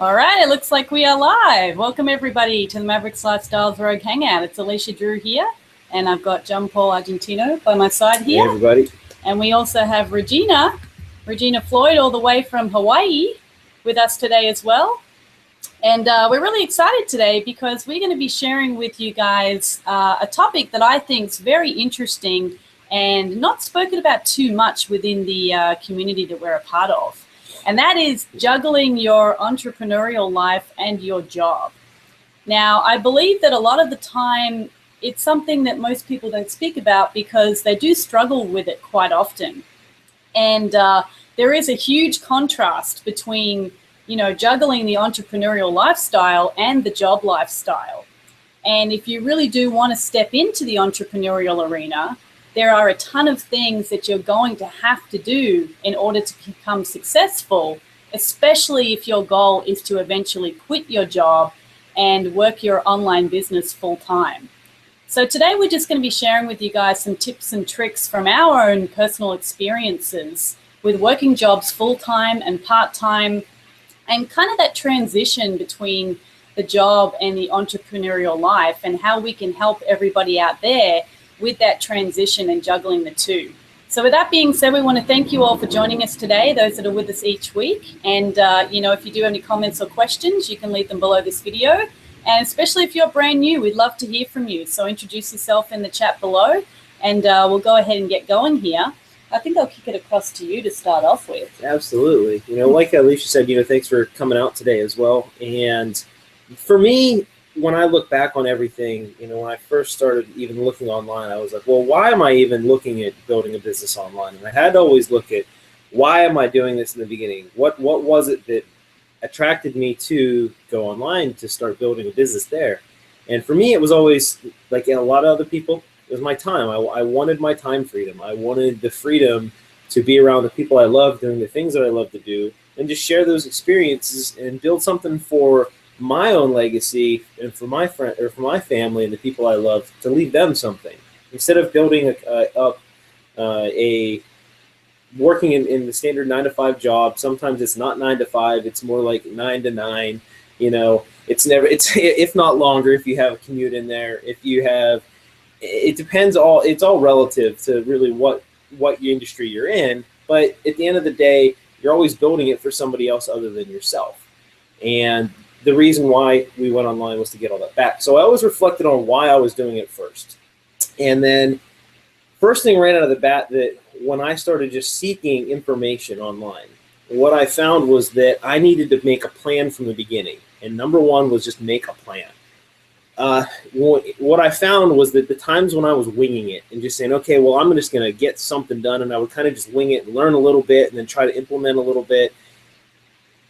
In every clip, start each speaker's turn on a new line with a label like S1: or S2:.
S1: All right, it looks like we are live. Welcome everybody to the Maverix Lifestyles Rogue Hangout. It's Alicia Drew here, and I've got John Paul Argentino by my side here.
S2: Hey everybody.
S1: And we also have Regina Floyd, all the way from Hawaii, with us today as well. And we're really excited today because we're going to be sharing with you guys a topic that I think is very interesting and not spoken about too much within the community that we're a part of. And that is juggling your entrepreneurial life and your job. Now, I believe that a lot of the time it's something that most people don't speak about because they do struggle with it quite often. And there is a huge contrast between, juggling the entrepreneurial lifestyle and the job lifestyle. And if you really do want to step into the entrepreneurial arena, there are a ton of things that you're going to have to do in order to become successful, especially if your goal is to eventually quit your job and work your online business full time. So today we're just going to be sharing with you guys some tips and tricks from our own personal experiences with working jobs full time and part time, and kind of that transition between the job and the entrepreneurial life, and how we can help everybody out there with that transition and juggling the two. So with that being said, we want to thank you all for joining us today, those that are with us each week. And, if you do have any comments or questions, you can leave them below this video. And especially if you're brand new, we'd love to hear from you. So introduce yourself in the chat below, and we'll go ahead and get going here. I think I'll kick it across to you to start off with.
S2: Absolutely. Like Alicia said, thanks for coming out today as well. And for me, when I look back on everything, when I first started even looking online, I was like, well, why am I even looking at building a business online? And I had to always look at, why am I doing this in the beginning? What was it that attracted me to go online to start building a business there? And for me, it was always, like a lot of other people, it was my time. I wanted my time freedom. I wanted the freedom to be around the people I love, doing the things that I love to do, and just share those experiences and build something for my own legacy and for my friend or for my family and the people I love, to leave them something, instead of building a working in the standard 9-to-5 job. Sometimes it's not 9 to 5, it's more like 9 to 9. It's if not longer, if you have a commute in there, if you have, it depends, it's all relative to really what industry you're in. But at the end of the day, you're always building it for somebody else other than yourself. And the reason why we went online was to get all that back. So I always reflected on why I was doing it first. And then first thing right out of the bat, that when I started just seeking information online, what I found was that I needed to make a plan from the beginning. And number one was just make a plan. What I found was that the times when I was winging it and just saying, okay, well, I'm just going to get something done, and I would kind of just wing it and learn a little bit and then try to implement a little bit.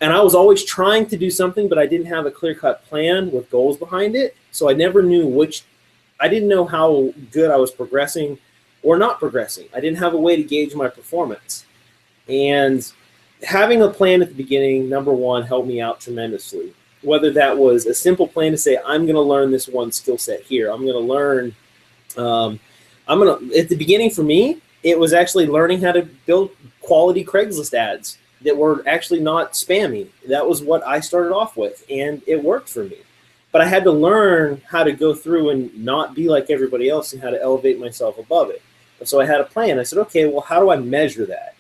S2: And I was always trying to do something, but I didn't have a clear-cut plan with goals behind it. So I never knew I didn't know how good I was progressing or not progressing. I didn't have a way to gauge my performance. And having a plan at the beginning, number one, helped me out tremendously. Whether that was a simple plan to say, I'm going to learn this one skill set here. I'm going to learn, at the beginning for me, it was actually learning how to build quality Craigslist ads that were actually not spammy. That was what I started off with, and it worked for me. But I had to learn how to go through and not be like everybody else and how to elevate myself above it. And so I had a plan. I said, okay, well, how do I measure that?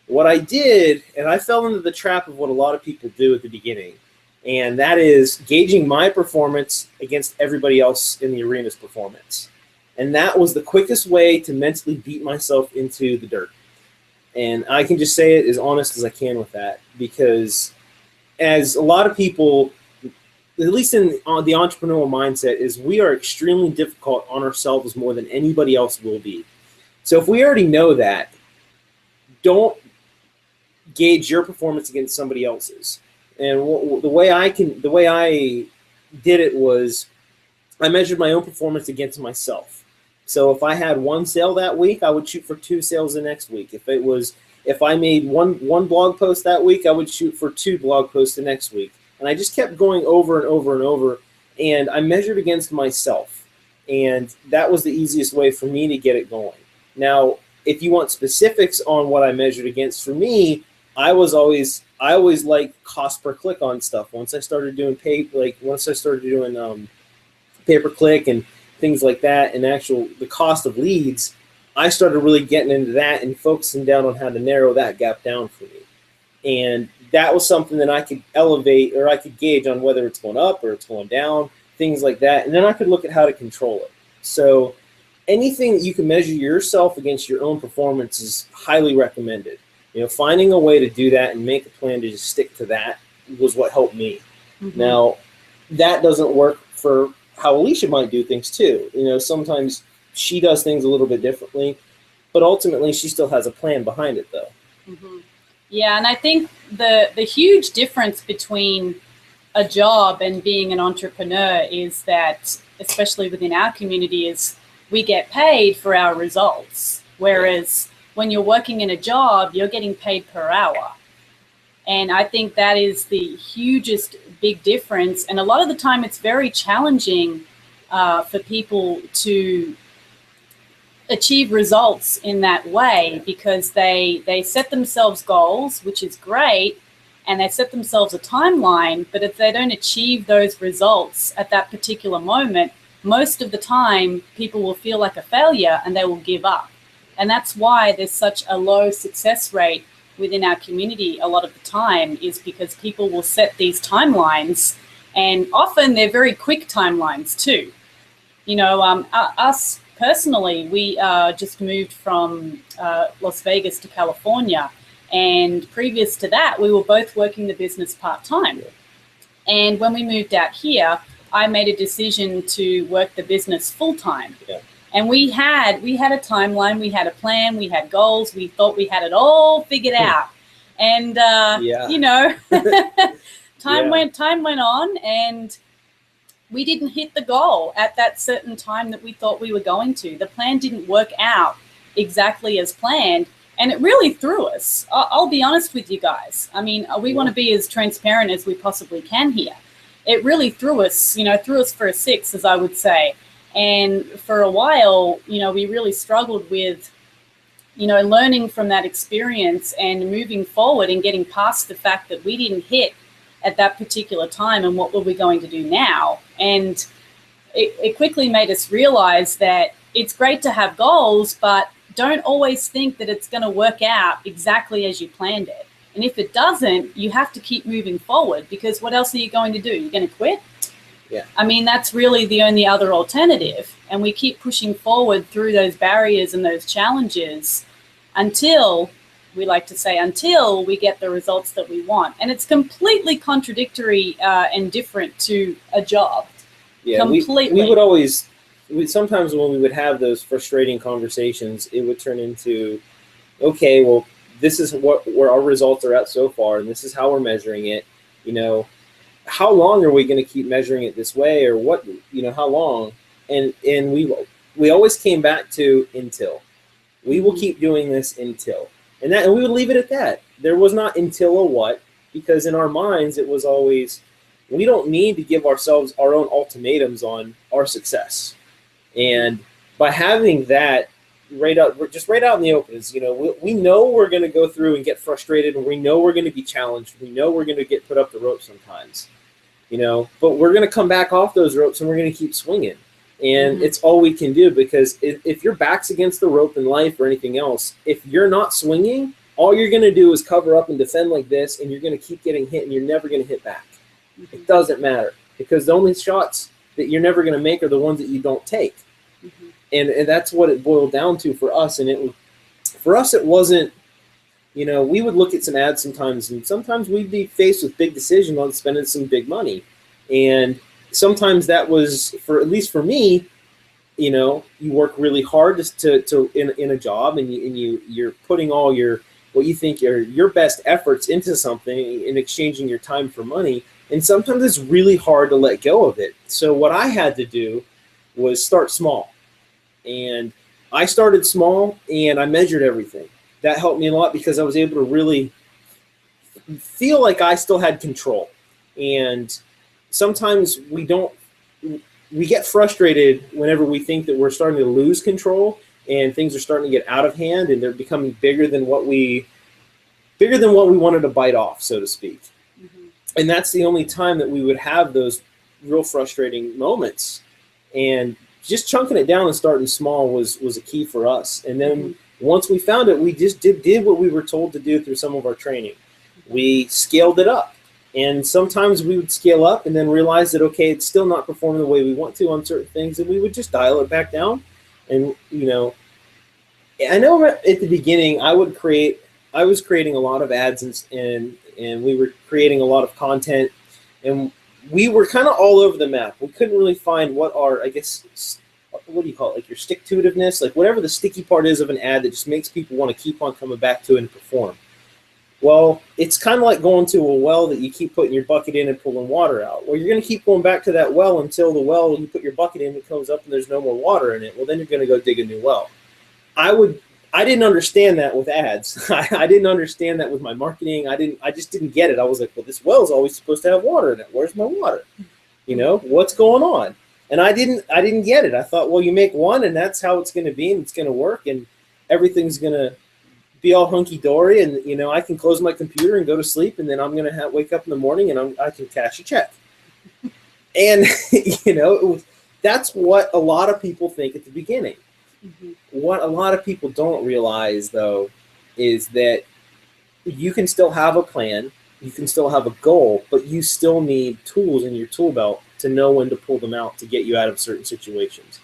S2: What I did, and I fell into the trap of what a lot of people do at the beginning, and that is gauging my performance against everybody else in the arena's performance. And that was the quickest way to mentally beat myself into the dirt. And I can just say it as honest as I can with that, because as a lot of people, at least on the entrepreneurial mindset, is we are extremely difficult on ourselves more than anybody else will be. So if we already know that, don't gauge your performance against somebody else's. And the way I did it was I measured my own performance against myself. So if I had one sale that week, I would shoot for 2 sales the next week. If I made one blog post that week, I would shoot for 2 blog posts the next week. And I just kept going over and over and over, and I measured against myself. And that was the easiest way for me to get it going. Now, if you want specifics on what I measured against, for me, I always like cost per click on stuff. Once I started doing pay per click and things like that, and the cost of leads, I started really getting into that and focusing down on how to narrow that gap down for me. And that was something that I could elevate, or I could gauge on whether it's going up or it's going down, things like that. And then I could look at how to control it. So anything that you can measure yourself against your own performance is highly recommended. Finding a way to do that and make a plan to just stick to that was what helped me. Mm-hmm. Now, that doesn't work for how Alicia might do things too. Sometimes she does things a little bit differently, but ultimately she still has a plan behind it though.
S1: Mm-hmm. Yeah, and I think the huge difference between a job and being an entrepreneur is that, especially within our community, is we get paid for our results. Whereas when you're working in a job, you're getting paid per hour. And I think that is the hugest big difference. And a lot of the time it's very challenging for people to achieve results in that way, because they set themselves goals, which is great, and they set themselves a timeline, but if they don't achieve those results at that particular moment, most of the time people will feel like a failure and they will give up. And that's why there's such a low success rate within our community a lot of the time, is because people will set these timelines, and often they're very quick timelines too. Us personally, we just moved from Las Vegas to California, and previous to that, we were both working the business part-time. And when we moved out here, I made a decision to work the business full-time. Yeah. And we had a timeline, we had a plan, we had goals, we thought we had it all figured out. And, time went on, and we didn't hit the goal at that certain time that we thought we were going to. The plan didn't work out exactly as planned, and it really threw us. I'll be honest with you guys. I mean, we want to be as transparent as we possibly can here. It really threw us for a six, as I would say. And for a while, we really struggled with, learning from that experience and moving forward and getting past the fact that we didn't hit at that particular time, and what were we going to do now? And it quickly made us realize that it's great to have goals, but don't always think that it's going to work out exactly as you planned it. And if it doesn't, you have to keep moving forward, because what else are you going to do? You're going to quit? Yeah. I mean, that's really the only other alternative. And we keep pushing forward through those barriers and those challenges until we get the results that we want. And it's completely contradictory and different to a job.
S2: Yeah,
S1: completely.
S2: We would always, sometimes when we would have those frustrating conversations, it would turn into, okay, well, this is where our results are at so far, and this is how we're measuring it. How long are we going to keep measuring it this way, or what? How long? And we always came back to until. We will keep doing this until, and we would leave it at that. There was not until a what, because in our minds it was always, we don't need to give ourselves our own ultimatums on our success. And by having that right out in the open, is, we know we're going to go through and get frustrated, and we know we're going to be challenged. We know we're going to get put up the ropes sometimes, but we're going to come back off those ropes and we're going to keep swinging. And it's all we can do, because if your back's against the rope in life or anything else, if you're not swinging, all you're going to do is cover up and defend like this, and you're going to keep getting hit, and you're never going to hit back. It doesn't matter, because the only shots that you're never going to make are the ones that you don't take. And that's what it boiled down to for us. And for us, it wasn't, we would look at some ads sometimes, and sometimes we'd be faced with big decisions on spending some big money. And sometimes that was, at least for me, you work really hard in a job, and you're putting all what you think are your best efforts into something in exchanging your time for money. And sometimes it's really hard to let go of it. So what I had to do was start small. And I started small, and I measured everything. That helped me a lot, because I was able to really feel like I still had control. And sometimes we get frustrated whenever we think that we're starting to lose control and things are starting to get out of hand and they're becoming bigger than bigger than what we wanted to bite off, so to speak. And that's the only time that we would have those real frustrating moments. And just chunking it down and starting small was a key for us. And then once we found it, we just did what we were told to do through some of our training. We scaled it up. And sometimes we would scale up and then realize that, okay, it's still not performing the way we want to on certain things, and we would just dial it back down. And, you know, I know at the beginning I was creating a lot of ads and we were creating a lot of content, and we were kind of all over the map. We couldn't really find what our, I guess, what do you call it, like your stick-to-itiveness, like whatever the sticky part is of an ad that just makes people want to keep on coming back to it and perform. Well, it's kind of like going to a well that you keep putting your bucket in and pulling water out. Well, you're going to keep going back to that well until the well, you put your bucket in, it comes up and there's no more water in it. Well, then you're going to go dig a new well. I didn't understand that with ads. I didn't understand that with my marketing. I just didn't get it. I was like, well, this well is always supposed to have water in it. Where's my water? You know, what's going on? And I didn't get it. I thought, well, you make one and that's how it's going to be and it's going to work and everything's going to be all hunky-dory, and, you know, I can close my computer and go to sleep, and then I'm going to wake up in the morning and I can cash a check. And, you know, that's what a lot of people think at the beginning. What a lot of people don't realize, though, is that you can still have a plan, you can still have a goal, but you still need tools in your tool belt to know when to pull them out to get you out of certain situations,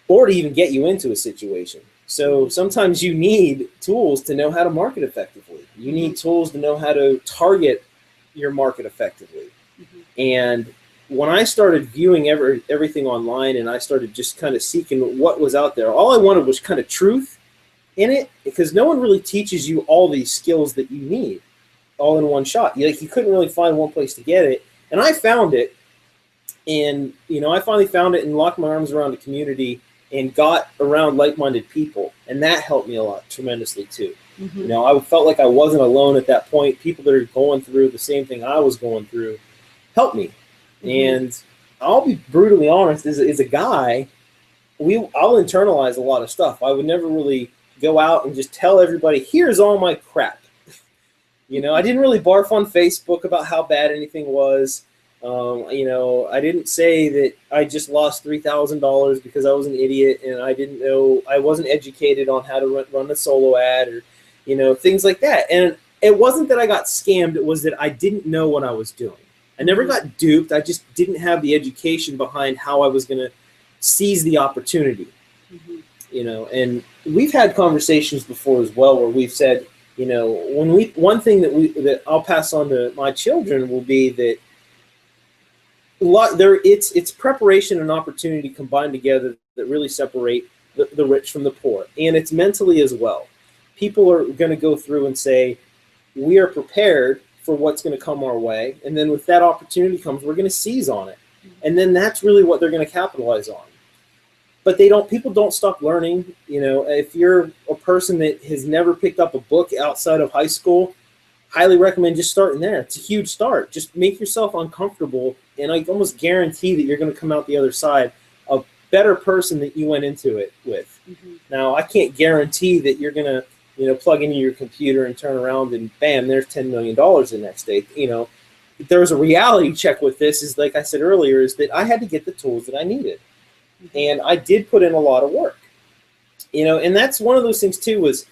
S2: or to even get you into a situation. So sometimes you need tools to know how to market effectively. You need tools to know how to target your market effectively. And when I started viewing everything online and I started just kind of seeking what was out there, all I wanted was kind of truth in it, because no one really teaches you all these skills that you need all in one shot. You couldn't really find one place to get it. And I found it, and, you know, I finally found it and locked my arms around the community and got around like-minded people, and that helped me a lot tremendously too. You know, I felt like I wasn't alone at that point. People that are going through the same thing I was going through helped me. And I'll be brutally honest, as a guy, I'll internalize a lot of stuff. I would never really go out and just tell everybody, here's all my crap. You know, I didn't really barf on Facebook about how bad anything was. You know, I didn't say that I just lost $3,000 because I was an idiot and I didn't know, I wasn't educated on how to run a solo ad, or, you know, things like that. And it wasn't that I got scammed, it was that I didn't know what I was doing. I never got duped. I just didn't have the education behind how I was going to seize the opportunity. You know, and we've had conversations before as well where we've said, you know, one thing that I'll pass on to my children will be that it's preparation and opportunity combined together that really separate the rich from the poor, and it's mentally as well. People are going to go through and say, we are prepared for what's going to come our way, and then with that opportunity comes, we're going to seize on it, and then that's really what they're going to capitalize on. But people don't stop learning. You know, if you're a person that has never picked up a book outside of high school, highly recommend just starting there. It's a huge start. Just make yourself uncomfortable, and I almost guarantee that you're going to come out the other side a better person that you went into it with. Now, I can't guarantee that you're going to, you know, plug into your computer and turn around and bam, there's $10 million the next day. You know, there's a reality check with this, is like I said earlier, is that I had to get the tools that I needed. And I did put in a lot of work. You know, and that's one of those things too, was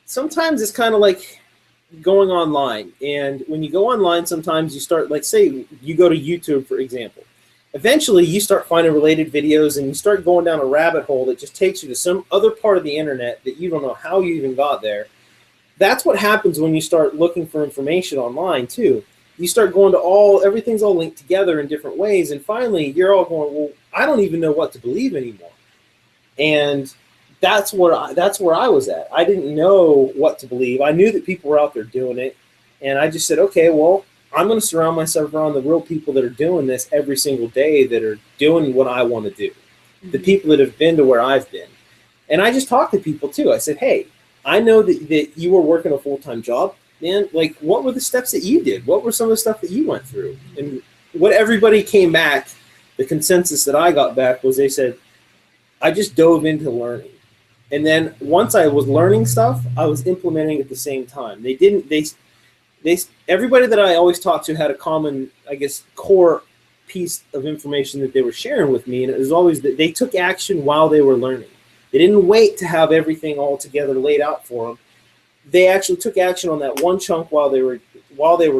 S2: sometimes it's kind of like going online. And when you go online, sometimes you start, like, say you go to YouTube, for example. Eventually you start finding related videos and you start going down a rabbit hole that just takes you to some other part of the internet that you don't know how you even got there. That's what happens when you start looking for information online too. You start going to everything's all linked together in different ways, and finally you're all going, well, I don't even know what to believe anymore. And that's where I was at. I didn't know what to believe. I knew that people were out there doing it, and I just said, okay, well, I'm going to surround myself around the real people that are doing this every single day, that are doing what I want to do, the people that have been to where I've been. And I just talked to people too. I said, hey, I know that you were working a full-time job. Man, like, what were the steps that you did? What were some of the stuff that you went through? And what everybody came back, the consensus that I got back was, they said, I just dove into learning. And then once I was learning stuff, I was implementing at the same time. Everybody that I always talked to had a common, I guess, core piece of information that they were sharing with me, and it was always that they took action while they were learning. They didn't wait to have everything all together laid out for them. They actually took action on that one chunk while they were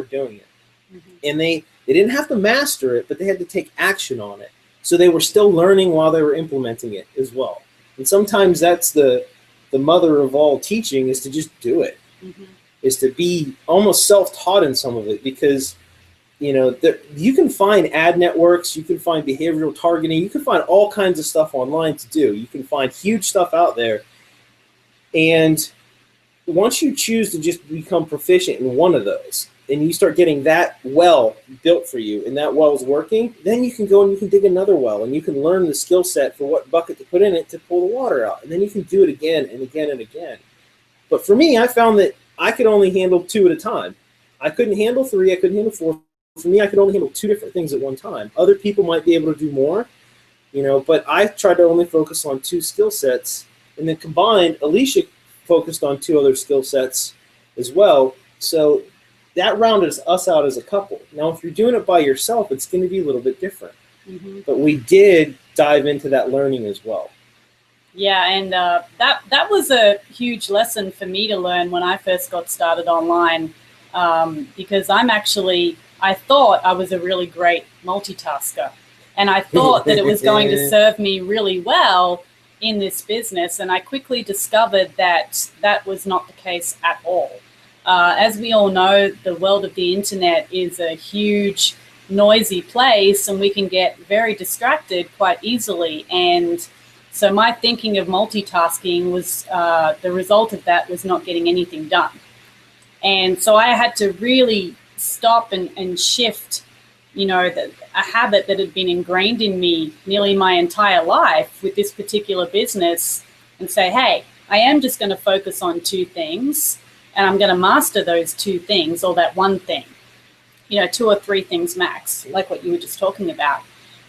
S2: doing it. Mm-hmm. And they didn't have to master it, but they had to take action on it. So they were still learning while they were implementing it as well. And sometimes that's the mother of all teaching, is to just do it. Mm-hmm. Is to be almost self-taught in some of it, because you can find ad networks, you can find behavioral targeting, you can find all kinds of stuff online to do. You can find huge stuff out there. And once you choose to just become proficient in one of those, and you start getting that well built for you, and that well is working, then you can go and you can dig another well, and you can learn the skill set for what bucket to put in it to pull the water out. And then you can do it again and again and again. But for me, I found that I could only handle 2 at a time. I couldn't handle 3, I couldn't handle 4. For me, I could only handle 2 different things at one time. Other people might be able to do more, but I tried to only focus on 2 skill sets. And then combined, Alicia focused on 2 other skill sets as well. So that rounded us out as a couple. Now, if you're doing it by yourself, it's going to be a little bit different. Mm-hmm. But we did dive into that learning as well.
S1: Yeah, and that was a huge lesson for me to learn when I first got started online, because I thought I was a really great multitasker, and I thought that it was going to serve me really well in this business, and I quickly discovered that that was not the case at all. As we all know, the world of the internet is a huge, noisy place, and we can get very distracted quite easily. And so my thinking of multitasking was, the result of that was not getting anything done. And so I had to really stop and shift, a habit that had been ingrained in me nearly my entire life with this particular business, and say, hey, I am just going to focus on 2 things, and I'm going to master those 2 things, or that one thing, 2 or 3 things max, like what you were just talking about.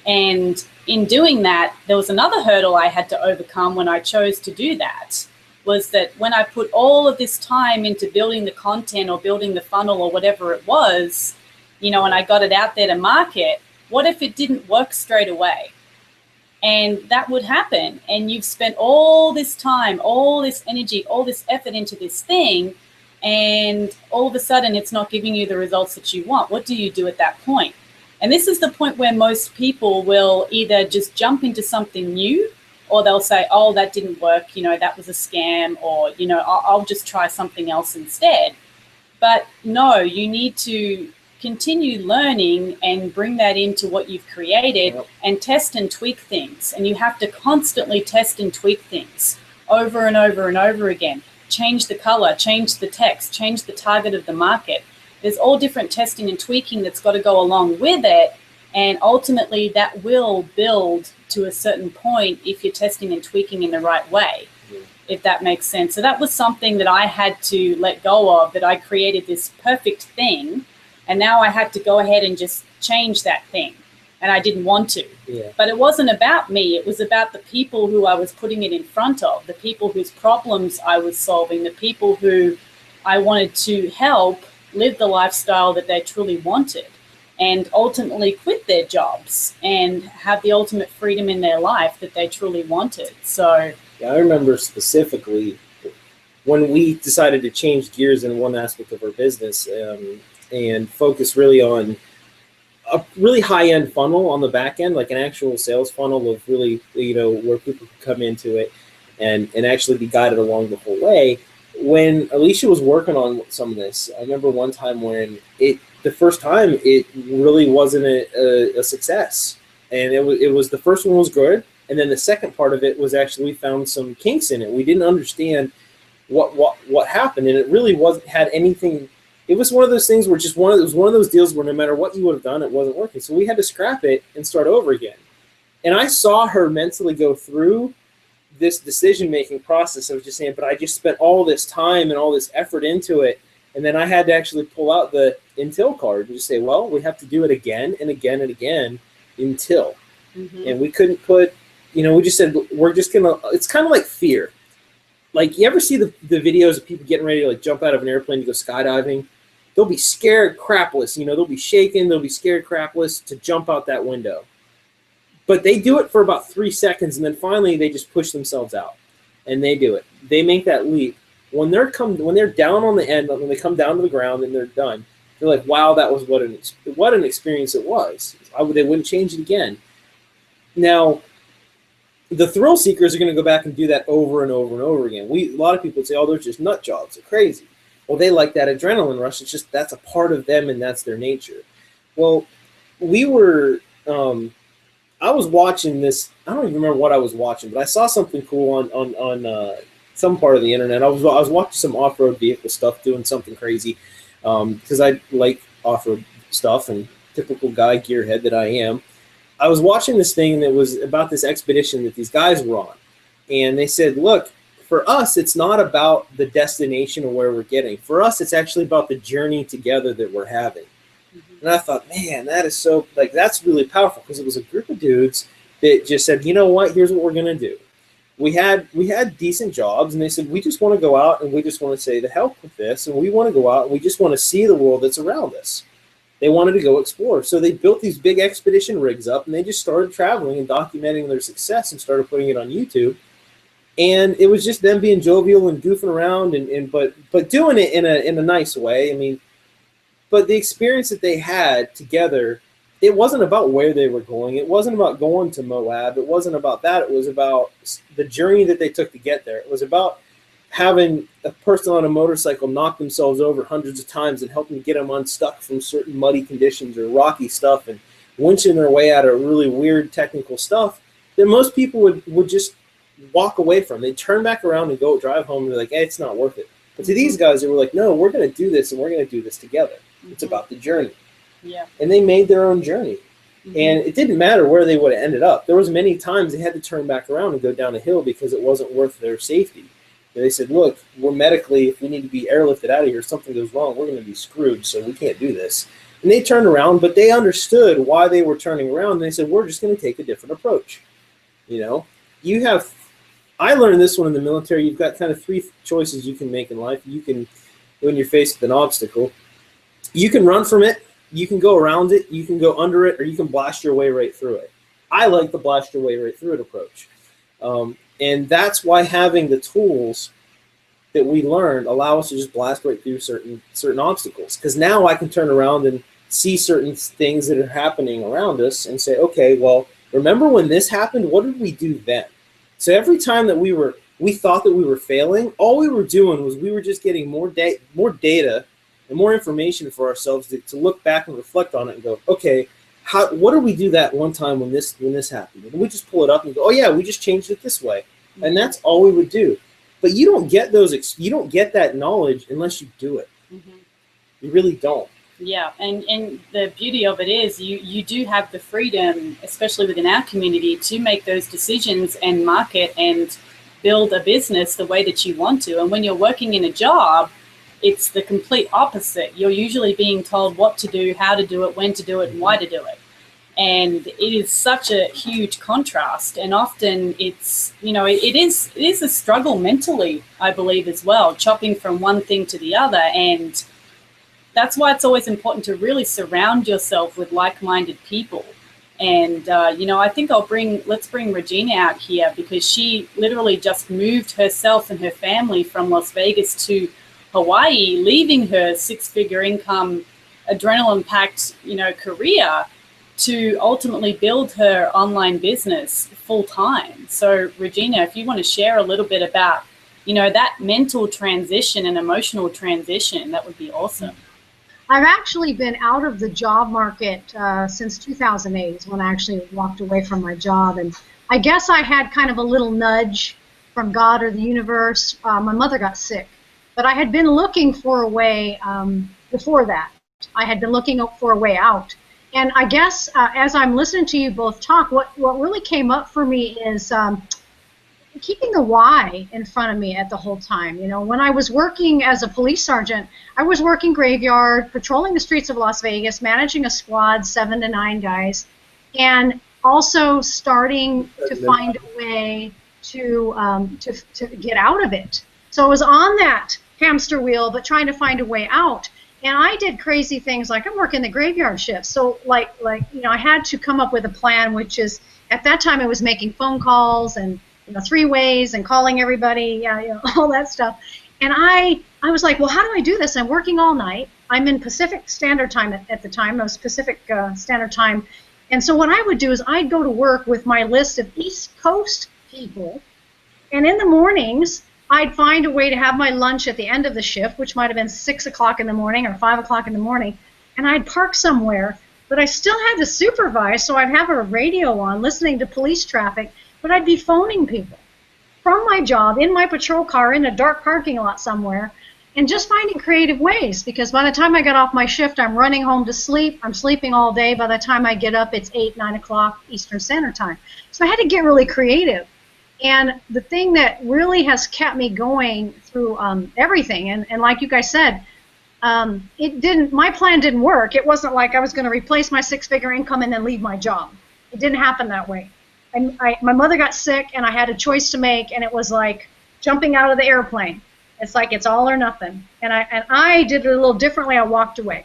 S1: And in doing that, there was another hurdle I had to overcome when I chose to do that, was that when I put all of this time into building the content or building the funnel or whatever it was, and I got it out there to market, what if it didn't work straight away? And that would happen. And you've spent all this time, all this energy, all this effort into this thing, and all of a sudden it's not giving you the results that you want. What do you do at that point? And this is the point where most people will either just jump into something new, or they'll say, oh, that didn't work, that was a scam, or, I'll just try something else instead. But no, you need to continue learning and bring that into what you've created. Yep. And test and tweak things. And you have to constantly test and tweak things over and over and over again. Change the color, change the text, change the target of the market. There's all different testing and tweaking that's got to go along with it. And ultimately that will build to a certain point if you're testing and tweaking in the right way, if that makes sense. So that was something that I had to let go of, that I created this perfect thing, and now I had to go ahead and just change that thing. And I didn't want to. Yeah. But it wasn't about me. It was about the people who I was putting it in front of, the people whose problems I was solving, the people who I wanted to help live the lifestyle that they truly wanted, and ultimately quit their jobs and have the ultimate freedom in their life that they truly wanted. So
S2: yeah, I remember specifically when we decided to change gears in one aspect of our business, and focus really on a really high-end funnel on the back end, like an actual sales funnel of really, where people could come into it and actually be guided along the whole way. When Alicia was working on some of this, I remember one time when the first time it really wasn't a success. And it was the first one was good. And then the second part of it was actually we found some kinks in it. We didn't understand what happened. And it really had anything. It was one of those things where it was one of those deals where no matter what you would have done, it wasn't working. So we had to scrap it and start over again. And I saw her mentally go through this decision-making process of just saying, but I just spent all this time and all this effort into it. And then I had to actually pull out the until card and just say, well, we have to do it again and again and again until. Mm-hmm. And we couldn't put, we just said, we're just going to, it's kind of like fear. like, you ever see the videos of people getting ready to like jump out of an airplane to go skydiving? They'll be scared crapless, you know, they'll be shaking, they'll be scared crapless to jump out that window. But they do it for about 3 seconds, and then finally they just push themselves out, and they do it. They make that leap. When they're down on the end, when they come down to the ground and they're done, they're like, wow, that was what an experience it was. They wouldn't change it again. Now, the thrill seekers are going to go back and do that over and over and over again. A lot of people say, oh, they're just nut jobs. They're crazy. Well, they like that adrenaline rush. It's just that's a part of them, and that's their nature. Well, I was watching this. I don't even remember what I was watching, but I saw something cool on some part of the internet. I was watching some off-road vehicle stuff, doing something crazy, because I like off-road stuff, and typical guy gearhead that I am. I was watching this thing that was about this expedition that these guys were on, and they said, look, for us, it's not about the destination or where we're getting. For us, it's actually about the journey together that we're having. And I thought, man, that is so, like, that's really powerful, because it was a group of dudes that just said, you know what, here's what we're going to do. We had decent jobs, and they said, we just want to go out and we just want to say the hell with this, and we want to go out and we just want to see the world that's around us. They wanted to go explore. So they built these big expedition rigs up, and they just started traveling and documenting their success and started putting it on YouTube. And it was just them being jovial and goofing around, but doing it in a nice way. I mean, but the experience that they had together, it wasn't about where they were going. It wasn't about going to Moab. It wasn't about that. It was about the journey that they took to get there. It was about having a person on a motorcycle knock themselves over hundreds of times and helping get them unstuck from certain muddy conditions or rocky stuff, and winching their way out of really weird technical stuff that most people would just walk away from. They'd turn back around and go drive home and be like, hey, it's not worth it. But to these guys, they were like, no, we're going to do this, and we're going to do this together. It's about the journey.
S1: Yeah. And
S2: they made their own journey. And it didn't matter where they would have ended up. There was many times they had to turn back around and go down a hill because it wasn't worth their safety. And they said, look, we're medically, if we need to be airlifted out of here, something goes wrong, we're going to be screwed, so we can't do this. And they turned around, but they understood why they were turning around, and they said, we're just going to take a different approach. You know, I learned this one in the military. You've got kind of 3 choices you can make in life. You can, when you're faced with an obstacle, you can run from it, you can go around it, you can go under it, or you can blast your way right through it. I like the blast your way right through it approach. And that's why having the tools that we learned allow us to just blast right through certain obstacles. Because now I can turn around and see certain things that are happening around us and say, okay, well, remember when this happened? What did we do then? So every time that we thought that we were failing, all we were doing was we were just getting more data and more information for ourselves to look back and reflect on it and go, okay, what did we do that one time when this happened? And we just pull it up and go, oh yeah, we just changed it this way. And that's all we would do. But you don't get that knowledge unless you do it. You really don't.
S1: Yeah, and the beauty of it is you do have the freedom, especially within our community, to make those decisions and market and build a business the way that you want to. And when you're working in a job, it's the complete opposite. You're usually being told what to do, how to do it, when to do it, and why to do it. And it is such a huge contrast. And often it's, it is a struggle mentally, I believe, as well, chopping from one thing to the other. And that's why it's always important to really surround yourself with like-minded people. And, I think let's bring Regina out here, because she literally just moved herself and her family from Las Vegas to Hawaii, leaving her 6-figure income, adrenaline-packed, career to ultimately build her online business full-time. So, Regina, if you want to share a little bit about, that mental transition and emotional transition, that would be awesome.
S3: I've actually been out of the job market since 2008 is when I actually walked away from my job. And I guess I had kind of a little nudge from God or the universe. My mother got sick, but I had been looking for a way before that. I had been looking for a way out. And I guess as I'm listening to you both talk, what really came up for me is keeping the why in front of me at the whole time. When I was working as a police sergeant, I was working graveyard, patrolling the streets of Las Vegas, managing a squad, 7 to 9 guys, and also starting to find a way to get out of it. So I was on that hamster wheel, but trying to find a way out. And I did crazy things like I'm working the graveyard shift. So like I had to come up with a plan, which is at that time I was making phone calls and 3-ways and calling everybody, all that stuff. And I was like, well, how do I do this? I'm working all night. I'm in Pacific Standard Time at the time. I was Pacific Standard Time. And so what I would do is I'd go to work with my list of East Coast people. And in the mornings, I'd find a way to have my lunch at the end of the shift, which might have been 6 o'clock in the morning or 5 o'clock in the morning. And I'd park somewhere. But I still had to supervise, so I'd have a radio on, listening to police traffic. But I'd be phoning people from my job in my patrol car in a dark parking lot somewhere, and just finding creative ways, because by the time I got off my shift, I'm running home to sleep. I'm sleeping all day. By the time I get up, it's 8, 9 o'clock Eastern Standard Time. So I had to get really creative. And the thing that really has kept me going through everything, and like you guys said, my plan didn't work. It wasn't like I was going to replace my 6-figure income and then leave my job. It didn't happen that way. My mother got sick, and I had a choice to make, and it was like jumping out of the airplane. It's like it's all or nothing. And I did it a little differently. I walked away.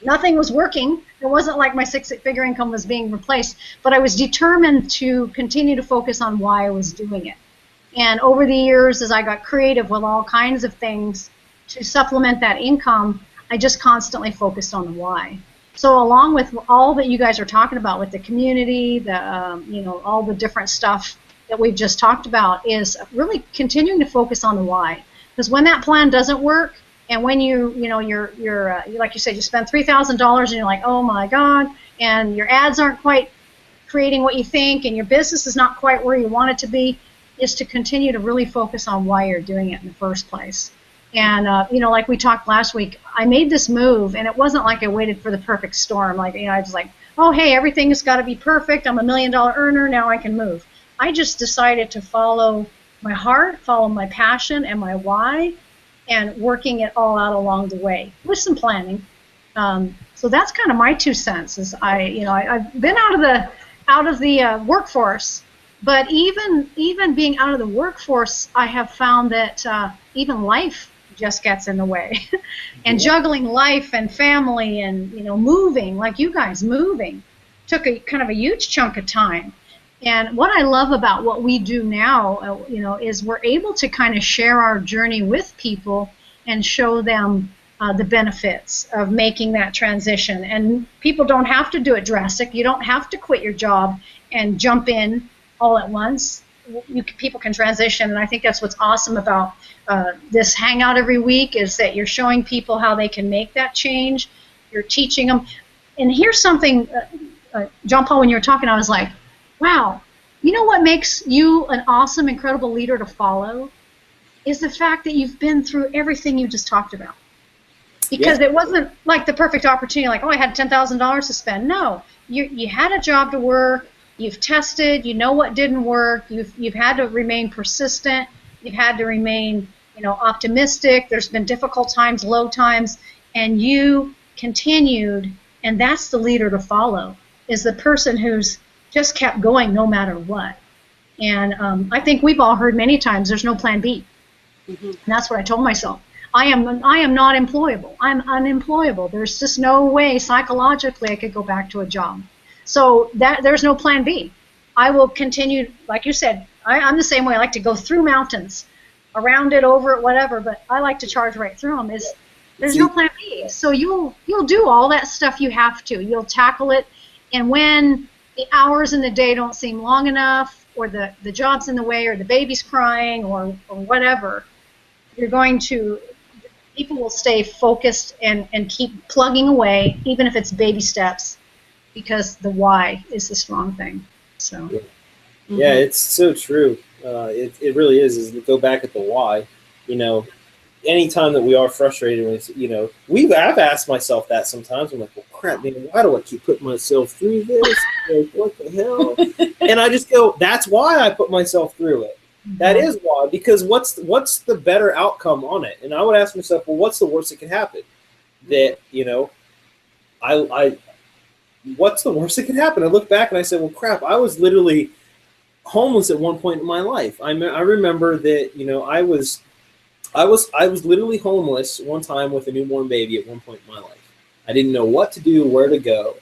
S3: Nothing was working. It wasn't like my 6-figure income was being replaced, but I was determined to continue to focus on why I was doing it. And over the years, as I got creative with all kinds of things to supplement that income, I just constantly focused on the why. So along with all that you guys are talking about with the community, all the different stuff that we've just talked about, is really continuing to focus on the why. Because when that plan doesn't work, and when you're like you said, you spend $3,000 and you're like, oh my God, and your ads aren't quite creating what you think, and your business is not quite where you want it to be, is to continue to really focus on why you're doing it in the first place. And like we talked last week, I made this move, and it wasn't like I waited for the perfect storm. Like I was like, oh hey, everything's got to be perfect. I'm $1 million earner, now I can move. I just decided to follow my heart, follow my passion and my why, and working it all out along the way with some planning. So that's kind of my 2 cents. Is I've been out of the workforce, but even being out of the workforce, I have found that even life just gets in the way. And juggling life and family and moving, like you guys, moving took a kind of a huge chunk of time. And what I love about what we do now, is we're able to kind of share our journey with people and show them the benefits of making that transition. And people don't have to do it drastic. You don't have to quit your job and jump in all at once. People can transition, and I think that's what's awesome about this hangout every week, is that you're showing people how they can make that change. You're teaching them. And here's something, John Paul, when you were talking, I was like, wow, you know what makes you an awesome, incredible leader to follow is the fact that you've been through everything you just talked about. Because it wasn't like the perfect opportunity, like, oh, I had $10,000 to spend. No, you had a job to work. You've tested. You know what didn't work. You've had to remain persistent. You've had to remain, optimistic. There's been difficult times, low times, and you continued. And that's the leader to follow, is the person who's just kept going no matter what. And I think we've all heard many times, there's no plan B. Mm-hmm. And that's what I told myself. I am not employable. I'm unemployable. There's just no way psychologically I could go back to a job. So there's no plan B. I will continue, like you said, I'm the same way. I like to go through mountains, around it, over it, whatever, but I like to charge right through them. There's no plan B. So you'll do all that stuff you have to. You'll tackle it, and when the hours in the day don't seem long enough, or the job's in the way, or the baby's crying, or whatever, people will stay focused and keep plugging away, even if it's baby steps, because the why is the strong thing. So.
S2: Yeah, it's so true. It really is to go back at the why. Anytime that we are frustrated with, I've asked myself that sometimes. I'm like, well, crap, man, why do I keep putting myself through this? Like, what the hell? And I just go, that's why I put myself through it. That is why, because what's the better outcome on it? And I would ask myself, well, what's the worst that can happen? That, what's the worst that can happen? I look back and I said, well, crap, I was literally homeless at one point in my life. I remember that, you know, I was literally homeless one time with a newborn baby at one point in my life. I didn't know what to do, where to go.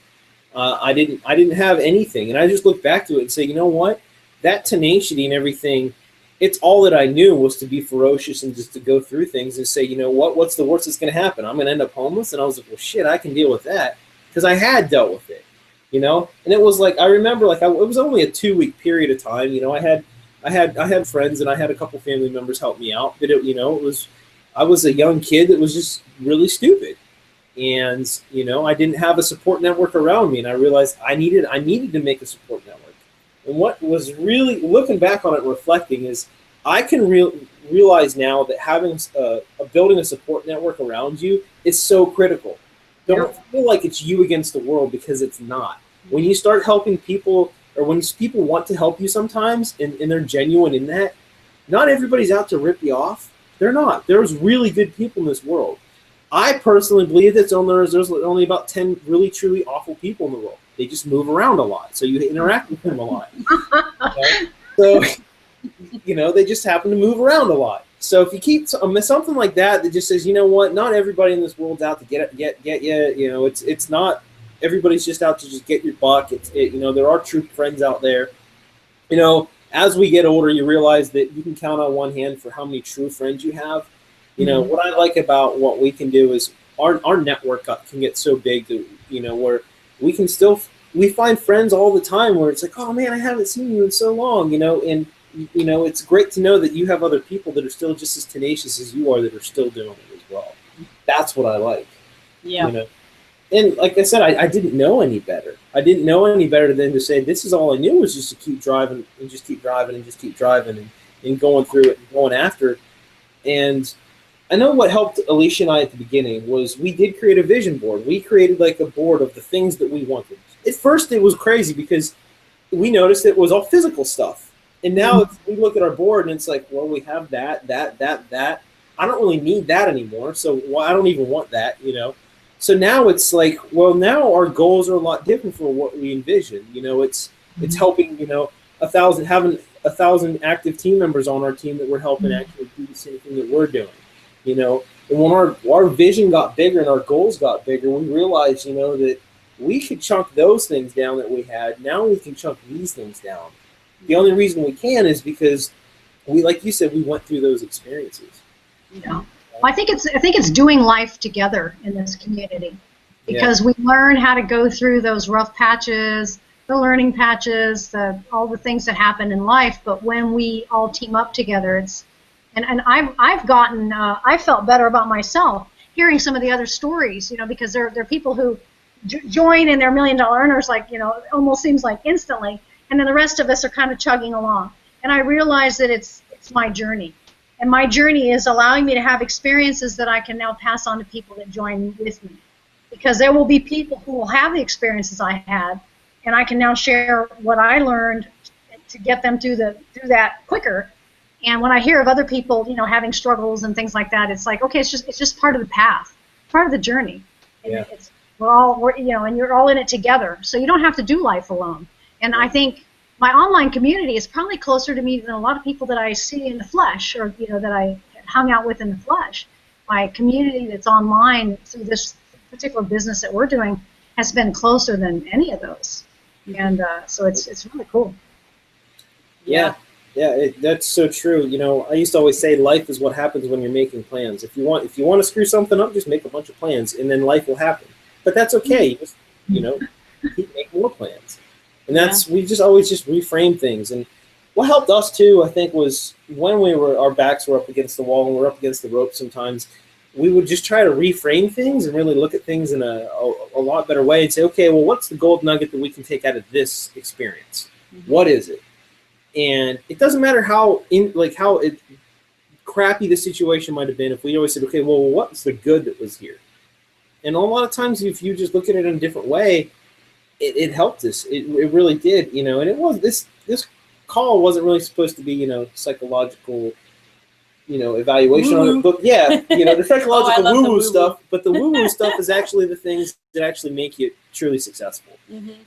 S2: I didn't have anything, and I just look back to it and say, you know what, that tenacity and everything, it's all that I knew was to be ferocious and just to go through things and say, you know what's the worst that's going to happen? I'm going to end up homeless. And I was like, well, shit, I can deal with that, because I had dealt with it, you know. And it was like, I remember, like, it was only a 2-week period of time. You know, I had friends, and I had a couple family members help me out, but it, you know, I was a young kid that was just really stupid. And, you know, I didn't have a support network around me, and I realized I needed to make a support network. And what was really, looking back on it and reflecting, is I can realize now that having building a support network around you is so critical. Don't feel like it's you against the world, because it's not. When you start helping people, or when people want to help you sometimes, and they're genuine in that, not everybody's out to rip you off. They're not. There's really good people in this world. I personally believe that there's only about 10 really, truly awful people in the world. They just move around a lot, so you interact with them a lot. Okay? So, you know, they just happen to move around a lot. So if you keep something like that just says, you know what, not everybody in this world's out to get you. You know, it's not everybody's just out to just get your buck. You know, there are true friends out there. You know, as we get older, you realize that you can count on one hand for how many true friends you have. You know, what I like about what we can do is our network can get so big that, you know, where we find friends all the time where it's like, oh man, I haven't seen you in so long, you know, and, you know, it's great to know that you have other people that are still just as tenacious as you are that are still doing it as well. That's what I like. Yeah. You know, and like I said, I didn't know any better. I didn't know any better than to say, this is all I knew, was just to keep driving and just keep driving and just keep driving and going through it and going after it. And I know what helped Alicia and I at the beginning was we did create a vision board. We created like a board of the things that we wanted. At first, it was crazy because we noticed it was all physical stuff. And now we look at our board and it's like, well, we have that. I don't really need that anymore. So I don't even want that, you know. So now it's like, well, now our goals are a lot different from what we envisioned. You know, it's helping, you know, having 1,000 active team members on our team that we're helping actually do the same thing that we're doing. You know, and when our vision got bigger and our goals got bigger, we realized, you know, that we could chunk those things down that we had. Now we can chunk these things down. The only reason we can is because we, like you said, we went through those experiences.
S3: Yeah, I think it's doing life together in this community, because we learn how to go through those rough patches, the learning patches, all the things that happen in life. But when we all team up together, it's And I've gotten, I felt better about myself hearing some of the other stories, you know, because there are people who join and they're $1 million earners, like, you know, it almost seems like instantly, and then the rest of us are kind of chugging along. And I realize that it's my journey, and my journey is allowing me to have experiences that I can now pass on to people that join with me, because there will be people who will have the experiences I had, and I can now share what I learned to get them through that quicker. And when I hear of other people, you know, having struggles and things like that, it's like, okay, it's just part of the path, part of the journey. And we're you know, and you're all in it together, so you don't have to do life alone. And I think my online community is probably closer to me than a lot of people that I see in the flesh, or, you know, that I hung out with in the flesh. My community that's online through this particular business that we're doing has been closer than any of those. And so it's really cool.
S2: Yeah. Yeah, that's so true. You know, I used to always say life is what happens when you're making plans. If you want to screw something up, just make a bunch of plans, and then life will happen. But that's okay. You just, you know, make more plans. And that's we just always just reframe things. And what helped us too, I think, was when our backs were up against the wall and we're up against the rope sometimes, we would just try to reframe things and really look at things in a lot better way and say, okay, well, what's the gold nugget that we can take out of this experience? What is it? And it doesn't matter how crappy the situation might have been. If we always said, okay, well, what's the good that was here? And a lot of times, if you just look at it in a different way, it helped us. It really did, you know. And it was this call wasn't really supposed to be, you know, psychological, you know, evaluation on it. But yeah, you know, the psychological woo-woo stuff. But the woo-woo stuff is actually the things that actually make you truly successful.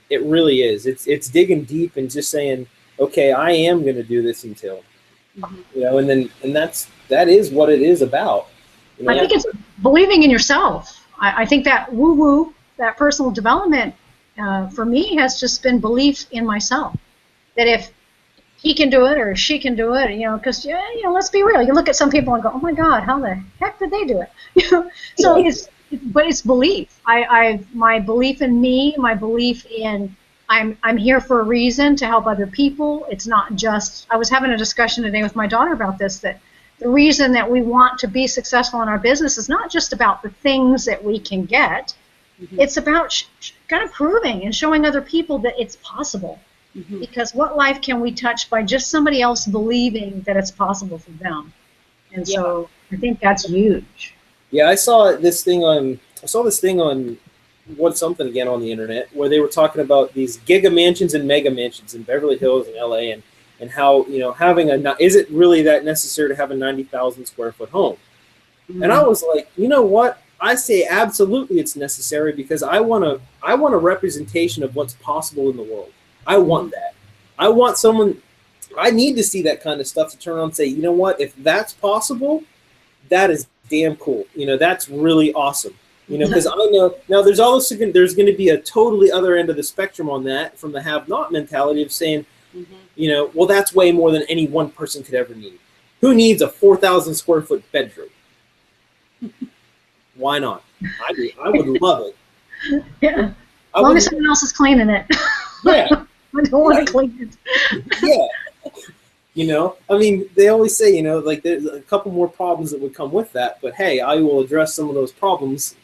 S2: It really is. It's digging deep and just saying, okay, I am going to do this until, and that is what it is about.
S3: I think it's believing in yourself. I think that woo-woo, that personal development, for me, has just been belief in myself. That if he can do it or she can do it, because let's be real. You look at some people and go, oh my God, how the heck did they do it? So it's belief. My belief in me, my belief in I'm here for a reason to help other people. It's not just. I was having a discussion today with my daughter about this, that the reason that we want to be successful in our business is not just about the things that we can get. Mm-hmm. It's about kind of proving and showing other people that it's possible. Mm-hmm. Because what life can we touch by just somebody else believing that it's possible for them? And so I think that's huge.
S2: Yeah, I saw this thing on What's Something again on the internet, where they were talking about these giga mansions and mega mansions in Beverly Hills and LA, and how, is it really that necessary to have a 90,000 square foot home? Mm-hmm. And I was like, you know what? I say absolutely it's necessary, because I want a representation of what's possible in the world. I want that. I need to see that kind of stuff to turn around and say, you know what? If that's possible, that is damn cool. That's really awesome. Because I know now there's going to be a totally other end of the spectrum on that, from the have-not mentality of saying, well, that's way more than any one person could ever need. Who needs a 4,000 square foot bedroom? Why not? I would love it.
S3: Yeah. As long as someone else is cleaning it.
S2: Yeah.
S3: I don't want to clean
S2: it. Yeah. I mean, they always say, like there's a couple more problems that would come with that, but hey, I will address some of those problems,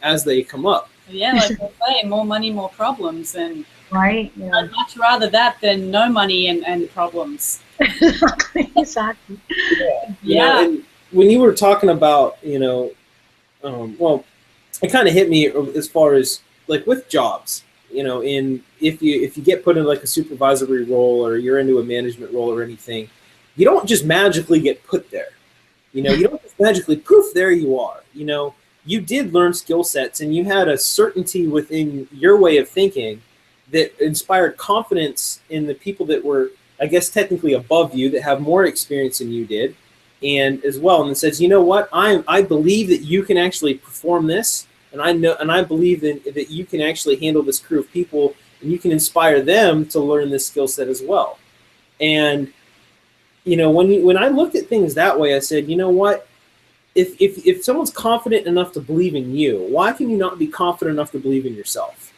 S2: as they come up.
S1: Yeah, like they say, more money, more problems, and
S3: right. Yeah.
S1: I'd much rather that than no money and problems.
S3: Exactly.
S2: Yeah. And when you were talking about, well, it kind of hit me as far as like with jobs. If you get put in like a supervisory role, or you're into a management role or anything, you don't just magically get put there. You don't just magically poof, there you are. You did learn skill sets, and you had a certainty within your way of thinking that inspired confidence in the people that were, I guess, technically above you, that have more experience than you did, and as well, and it says, you know what, I believe that you can actually perform this. And I believe that you can actually handle this crew of people, and you can inspire them to learn this skill set as well. And when I looked at things that way, I said, you know what? If someone's confident enough to believe in you, why can you not be confident enough to believe in yourself?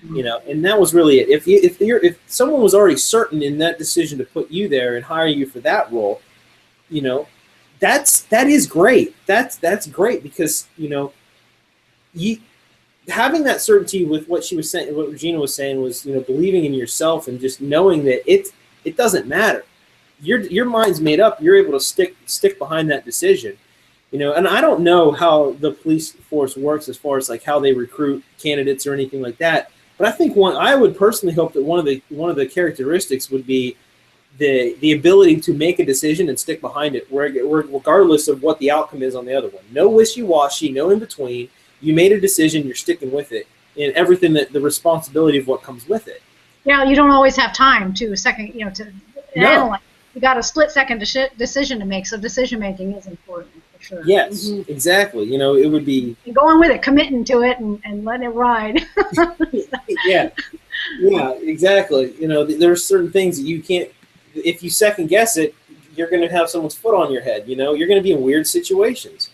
S2: Mm-hmm. And that was really it. If someone was already certain in that decision to put you there and hire you for that role, that is great. That's great, because having that certainty with what she was saying, what Regina was saying, was believing in yourself and just knowing that it doesn't matter. Your mind's made up. You're able to stick behind that decision. And I don't know how the police force works as far as like how they recruit candidates or anything like that. But I think I would personally hope that one of the characteristics would be the ability to make a decision and stick behind it, regardless of what the outcome is on the other one. No wishy-washy, no in between. You made a decision, you're sticking with it, and everything the responsibility of what comes with it.
S3: Yeah, you don't always have time to analyze. You got a split-second decision to make, so decision-making is important, for sure.
S2: Yes, exactly. It would be...
S3: And going with it, committing to it, and letting it ride.
S2: Yeah, exactly. There are certain things that you can't... If you second-guess it, you're going to have someone's foot on your head, You're going to be in weird situations,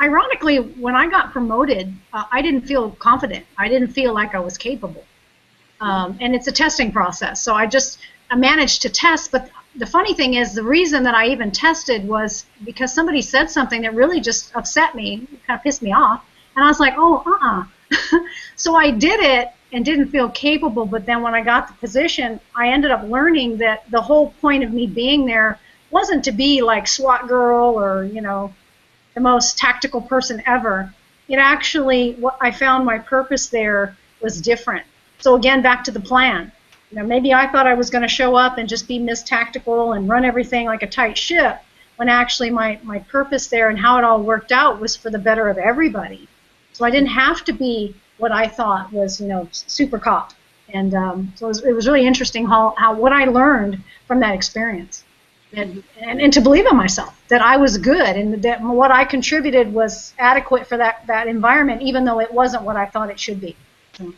S3: Ironically, when I got promoted, I didn't feel confident. I didn't feel like I was capable. And it's a testing process. So I managed to test. But the funny thing is, the reason that I even tested was because somebody said something that really just upset me, kind of pissed me off. And I was like, So I did it and didn't feel capable. But then when I got the position, I ended up learning that the whole point of me being there wasn't to be like SWAT girl or, the most tactical person ever. It actually, what I found my purpose there was different. So again, back to the plan. Maybe I thought I was going to show up and just be Miss Tactical and run everything like a tight ship, when actually my purpose there and how it all worked out was for the better of everybody. So I didn't have to be what I thought was, super cop And so it was really interesting how what I learned from that experience. And to believe in myself, that I was good and that what I contributed was adequate for that environment, even though it wasn't what I thought it should be. So.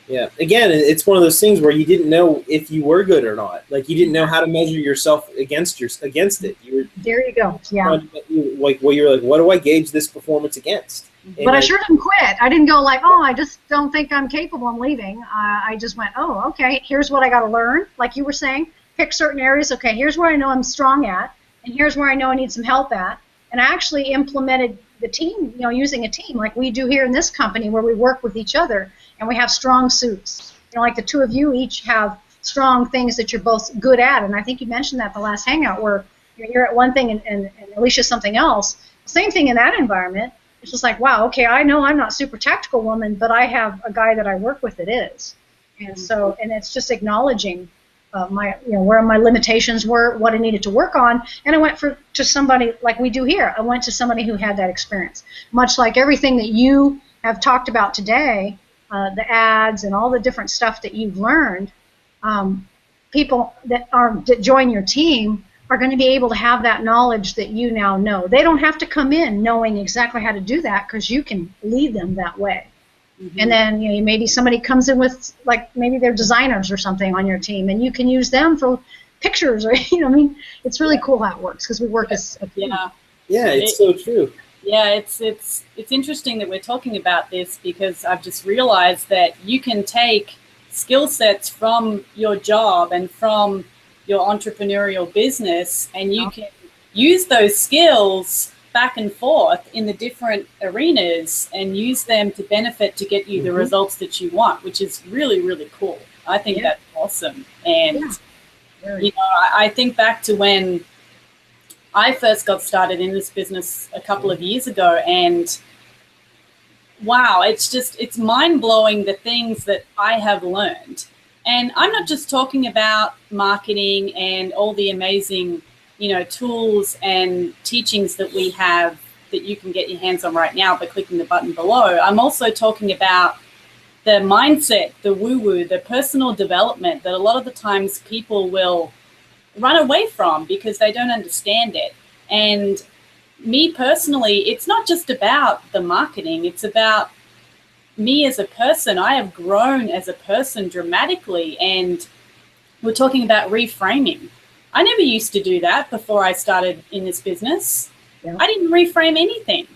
S2: Yeah. Again, it's one of those things where you didn't know if you were good or not. Like you didn't know how to measure yourself against it.
S3: There you go. Yeah.
S2: You're like, what do I gauge this performance against? And
S3: but I sure didn't quit. I didn't go like, oh, I just don't think I'm capable. I'm leaving. I just went, oh, okay. Here's what I got to learn. Like you were saying, pick certain areas. Okay, here's where I know I'm strong at, and here's where I know I need some help at. And I actually implemented the team, using a team like we do here in this company, where we work with each other and we have strong suits. Like the two of you each have strong things that you're both good at. And I think you mentioned that the last hangout, where you're at one thing and Alicia's something else. Same thing in that environment. It's just like, wow, okay, I know I'm not a super tactical woman, but I have a guy that I work with that is. And so, and it's just acknowledging where my limitations were, what I needed to work on, and I went to somebody like we do here. I went to somebody who had that experience. Much like everything that you have talked about today, the ads and all the different stuff that you've learned, people that join your team are going to be able to have that knowledge that you now know. They don't have to come in knowing exactly how to do that, because you can lead them that way. Mm-hmm. And then maybe somebody comes in with, like, maybe they're designers or something on your team, and you can use them for pictures, or it's really cool how it works, because we work as a team.
S2: Yeah, it's so true.
S1: Yeah, it's interesting that we're talking about this, because I've just realized that you can take skill sets from your job and from your entrepreneurial business, and you can use those skills back and forth in the different arenas and use them to benefit to get you the results that you want, which is really, really cool. I think that's awesome. And I think back to when I first got started in this business a couple of years ago, and wow, it's mind-blowing the things that I have learned. And I'm not just talking about marketing and all the amazing, tools and teachings that we have that you can get your hands on right now by clicking the button below. I'm also talking about the mindset, the woo-woo, the personal development that a lot of the times people will run away from because they don't understand it. And me personally, it's not just about the marketing, it's about me as a person. I have grown as a person dramatically, and we're talking about reframing. I never used to do that before I started in this business. Yeah. I didn't reframe anything.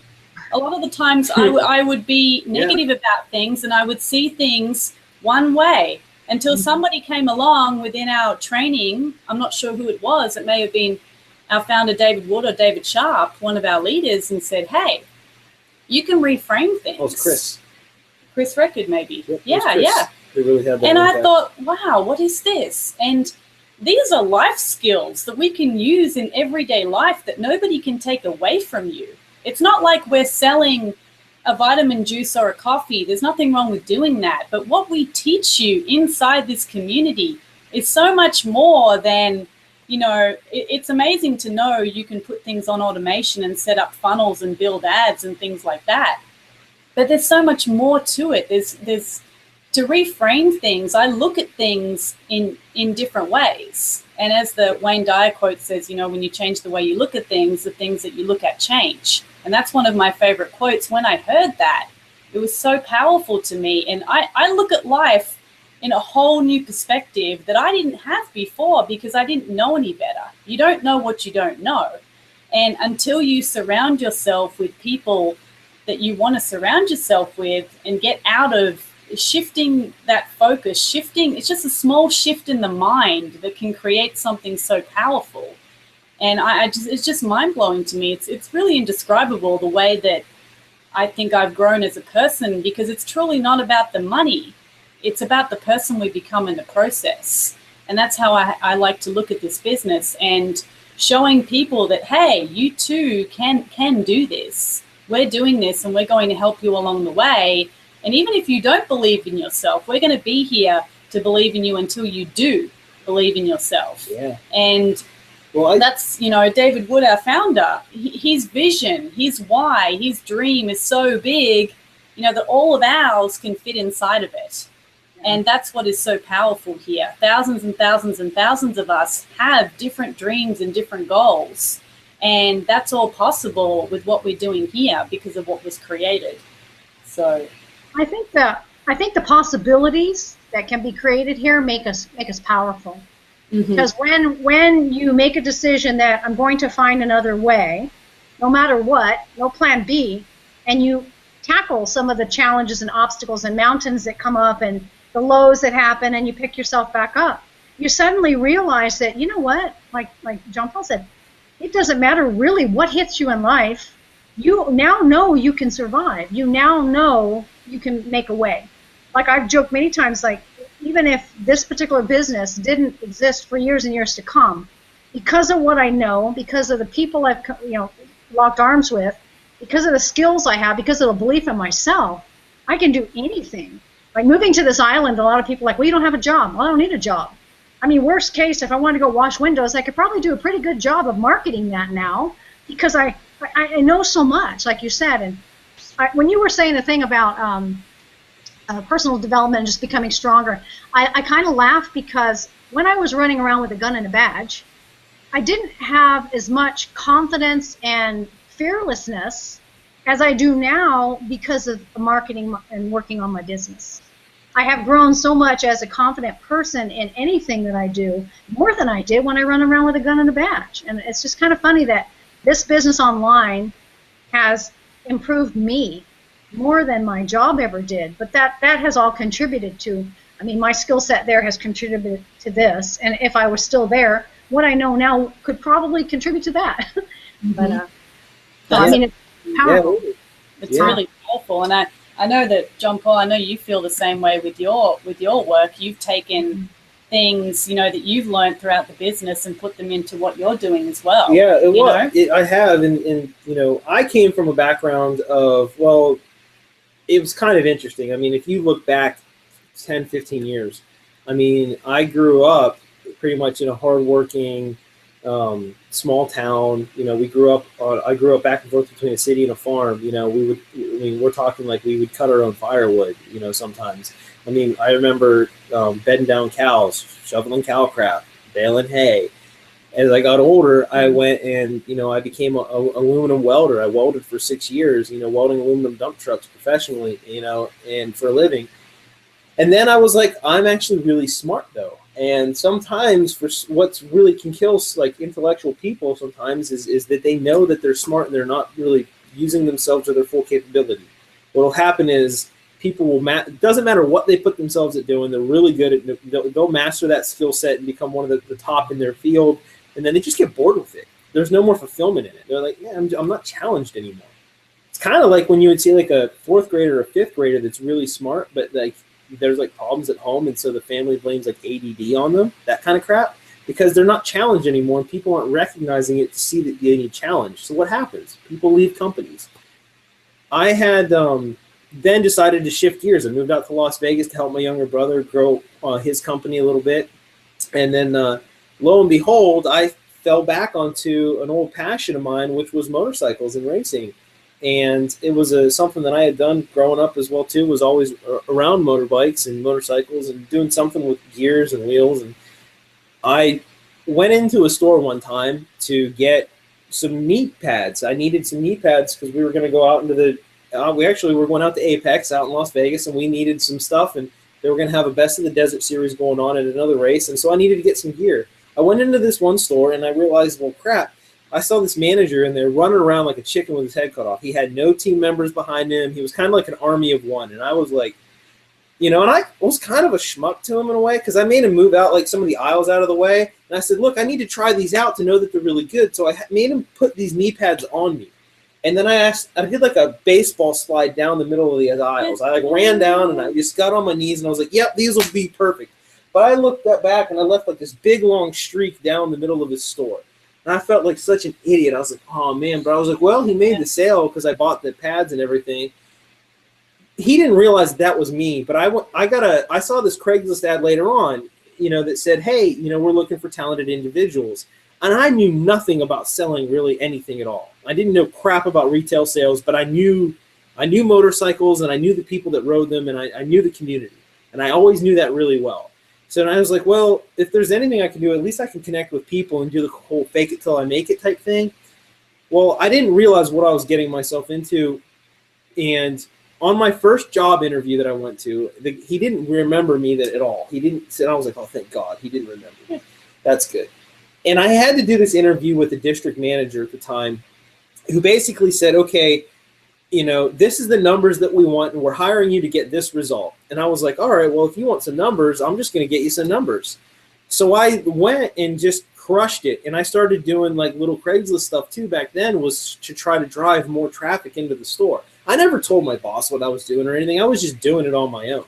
S1: A lot of the times I would be negative about things, and I would see things one way until somebody came along within our training. I'm not sure who it was. It may have been our founder, David Wood, or David Sharp, one of our leaders, and said, hey, you can reframe things.
S2: Oh, it's Chris.
S1: Chris Record, maybe.
S2: Yep,
S1: yeah.
S2: They really had that
S1: and
S2: impact.
S1: I thought, wow, what is this? And these are life skills that we can use in everyday life that nobody can take away from you. It's not like we're selling a vitamin juice or a coffee. There's nothing wrong with doing that. But what we teach you inside this community is so much more than, it's amazing to know you can put things on automation and set up funnels and build ads and things like that. But there's so much more to it. There's to reframe things. I look at things in different ways. And as the Wayne Dyer quote says, when you change the way you look at things, the things that you look at change. And that's one of my favorite quotes. When I heard that, it was so powerful to me. And I look at life in a whole new perspective that I didn't have before, because I didn't know any better. You don't know what you don't know. And until you surround yourself with people that you want to surround yourself with and get out of shifting that focus, it's just a small shift in the mind that can create something so powerful. And it's just mind-blowing to me. It's really indescribable the way that I think I've grown as a person, because it's truly not about the money. It's about the person we become in the process. And that's how I like to look at this business, and showing people that, hey, you too can do this. We're doing this, and we're going to help you along the way. And even if you don't believe in yourself, we're going to be here to believe in you until you do believe in yourself.
S2: Yeah.
S1: And that's, David Wood, our founder, his vision, his why, his dream is so big, that all of ours can fit inside of it. And that's what is so powerful here. Thousands and thousands and thousands of us have different dreams and different goals. And that's all possible with what we're doing here because of what was created. So
S3: I think the possibilities that can be created here make us powerful. Mm-hmm. Because when you make a decision that I'm going to find another way, no matter what, no plan B, and you tackle some of the challenges and obstacles and mountains that come up and the lows that happen, and you pick yourself back up, you suddenly realize that, you know what, like John Paul said, it doesn't matter really what hits you in life. You now know you can survive. You now know you can make a way. Like I've joked many times, like even if this particular business didn't exist for years and years to come, because of what I know, because of the people I've locked arms with, because of the skills I have, because of the belief in myself, I can do anything. Like moving to this island, a lot of people are like, well, you don't have a job. Well, I don't need a job. I mean, worst case, if I wanted to go wash windows, I could probably do a pretty good job of marketing that now because I know so much, like you said. And when you were saying the thing about personal development and just becoming stronger, I kind of laughed because when I was running around with a gun and a badge, I didn't have as much confidence and fearlessness as I do now because of marketing and working on my business. I have grown so much as a confident person in anything that I do, more than I did when I run around with a gun and a badge. And it's just kind of funny that this business online has improved me more than my job ever did. But that has all contributed to, I mean, my skill set there has contributed to this. And if I was still there, what I know now could probably contribute to that. But I mean, it's powerful.
S1: Yeah. It's really powerful. And I know that, John Paul, I know you feel the same way with your work. You've taken things, that you've learned throughout the business and put them into what you're doing as well.
S2: Yeah, I have. And I came from a background of, well, it was kind of interesting. I mean, if you look back 10, 15 years, I mean, I grew up pretty much in a hardworking, small town. I grew up back and forth between a city and a farm. We're talking like we would cut our own firewood, sometimes. I mean, I remember bedding down cows, shoveling cow crap, baling hay. As I got older, I went and, I became a aluminum welder. I welded for 6 years, welding aluminum dump trucks professionally, and for a living. And then I was like, I'm actually really smart though. And sometimes for what's really can kill like intellectual people sometimes is that they know that they're smart and they're not really using themselves to their full capability. What will happen is people will, it doesn't matter what they put themselves at doing, they're really good at, they'll master that skill set and become one of the top in their field. And then they just get bored with it. There's no more fulfillment in it. They're like, yeah, I'm not challenged anymore. It's kind of like when you would see like a 4th grader or a 5th grader that's really smart, but like there's like problems at home, and so the family blames like ADD on them, that kind of crap, because they're not challenged anymore, and people aren't recognizing it to see that they need challenge. So what happens? People leave companies. I had then decided to shift gears. I moved out to Las Vegas to help my younger brother grow his company a little bit, and then lo and behold, I fell back onto an old passion of mine, which was motorcycles and racing. And it was something that I had done growing up as well too, was always around motorbikes and motorcycles and doing something with gears and wheels. And I went into a store one time to get some knee pads. I needed some knee pads because we were going to go out into we actually were going out to Apex out in Las Vegas, and we needed some stuff, and they were going to have a Best of the Desert series going on at another race. And so I needed to get some gear. I went into this one store and I realized, well, crap, I saw this manager in there running around like a chicken with his head cut off. He had no team members behind him. He was kind of like an army of one. And I was like, and I was kind of a schmuck to him in a way, because I made him move out like some of the aisles out of the way. And I said, look, I need to try these out to know that they're really good. So I made him put these knee pads on me. And then I did like a baseball slide down the middle of the aisles. I like ran down and I just got on my knees and I was like, yep, these will be perfect. But I looked back and I left like this big long streak down the middle of his store. And I felt like such an idiot. I was like, oh, man. But I was like, well, he made the sale because I bought the pads and everything. He didn't realize that was me. But I saw this Craigslist ad later on, that said, hey, we're looking for talented individuals. And I knew nothing about selling really anything at all. I didn't know crap about retail sales, but I knew motorcycles and I knew the people that rode them and I knew the community. And I always knew that really well. So then I was like, well, if there's anything I can do, at least I can connect with people and do the whole fake it till I make it type thing. Well, I didn't realize what I was getting myself into. And on my first job interview that I went to, he didn't remember me at all. He didn't. And I was like, oh, thank God, he didn't remember me. That's good. And I had to do this interview with the district manager at the time, who basically said, okay, this is the numbers that we want, and we're hiring you to get this result. And I was like, all right, well, if you want some numbers, I'm just going to get you some numbers. So I went and just crushed it. And I started doing like little Craigslist stuff too back then, was to try to drive more traffic into the store. I never told my boss what I was doing or anything. I was just doing it on my own.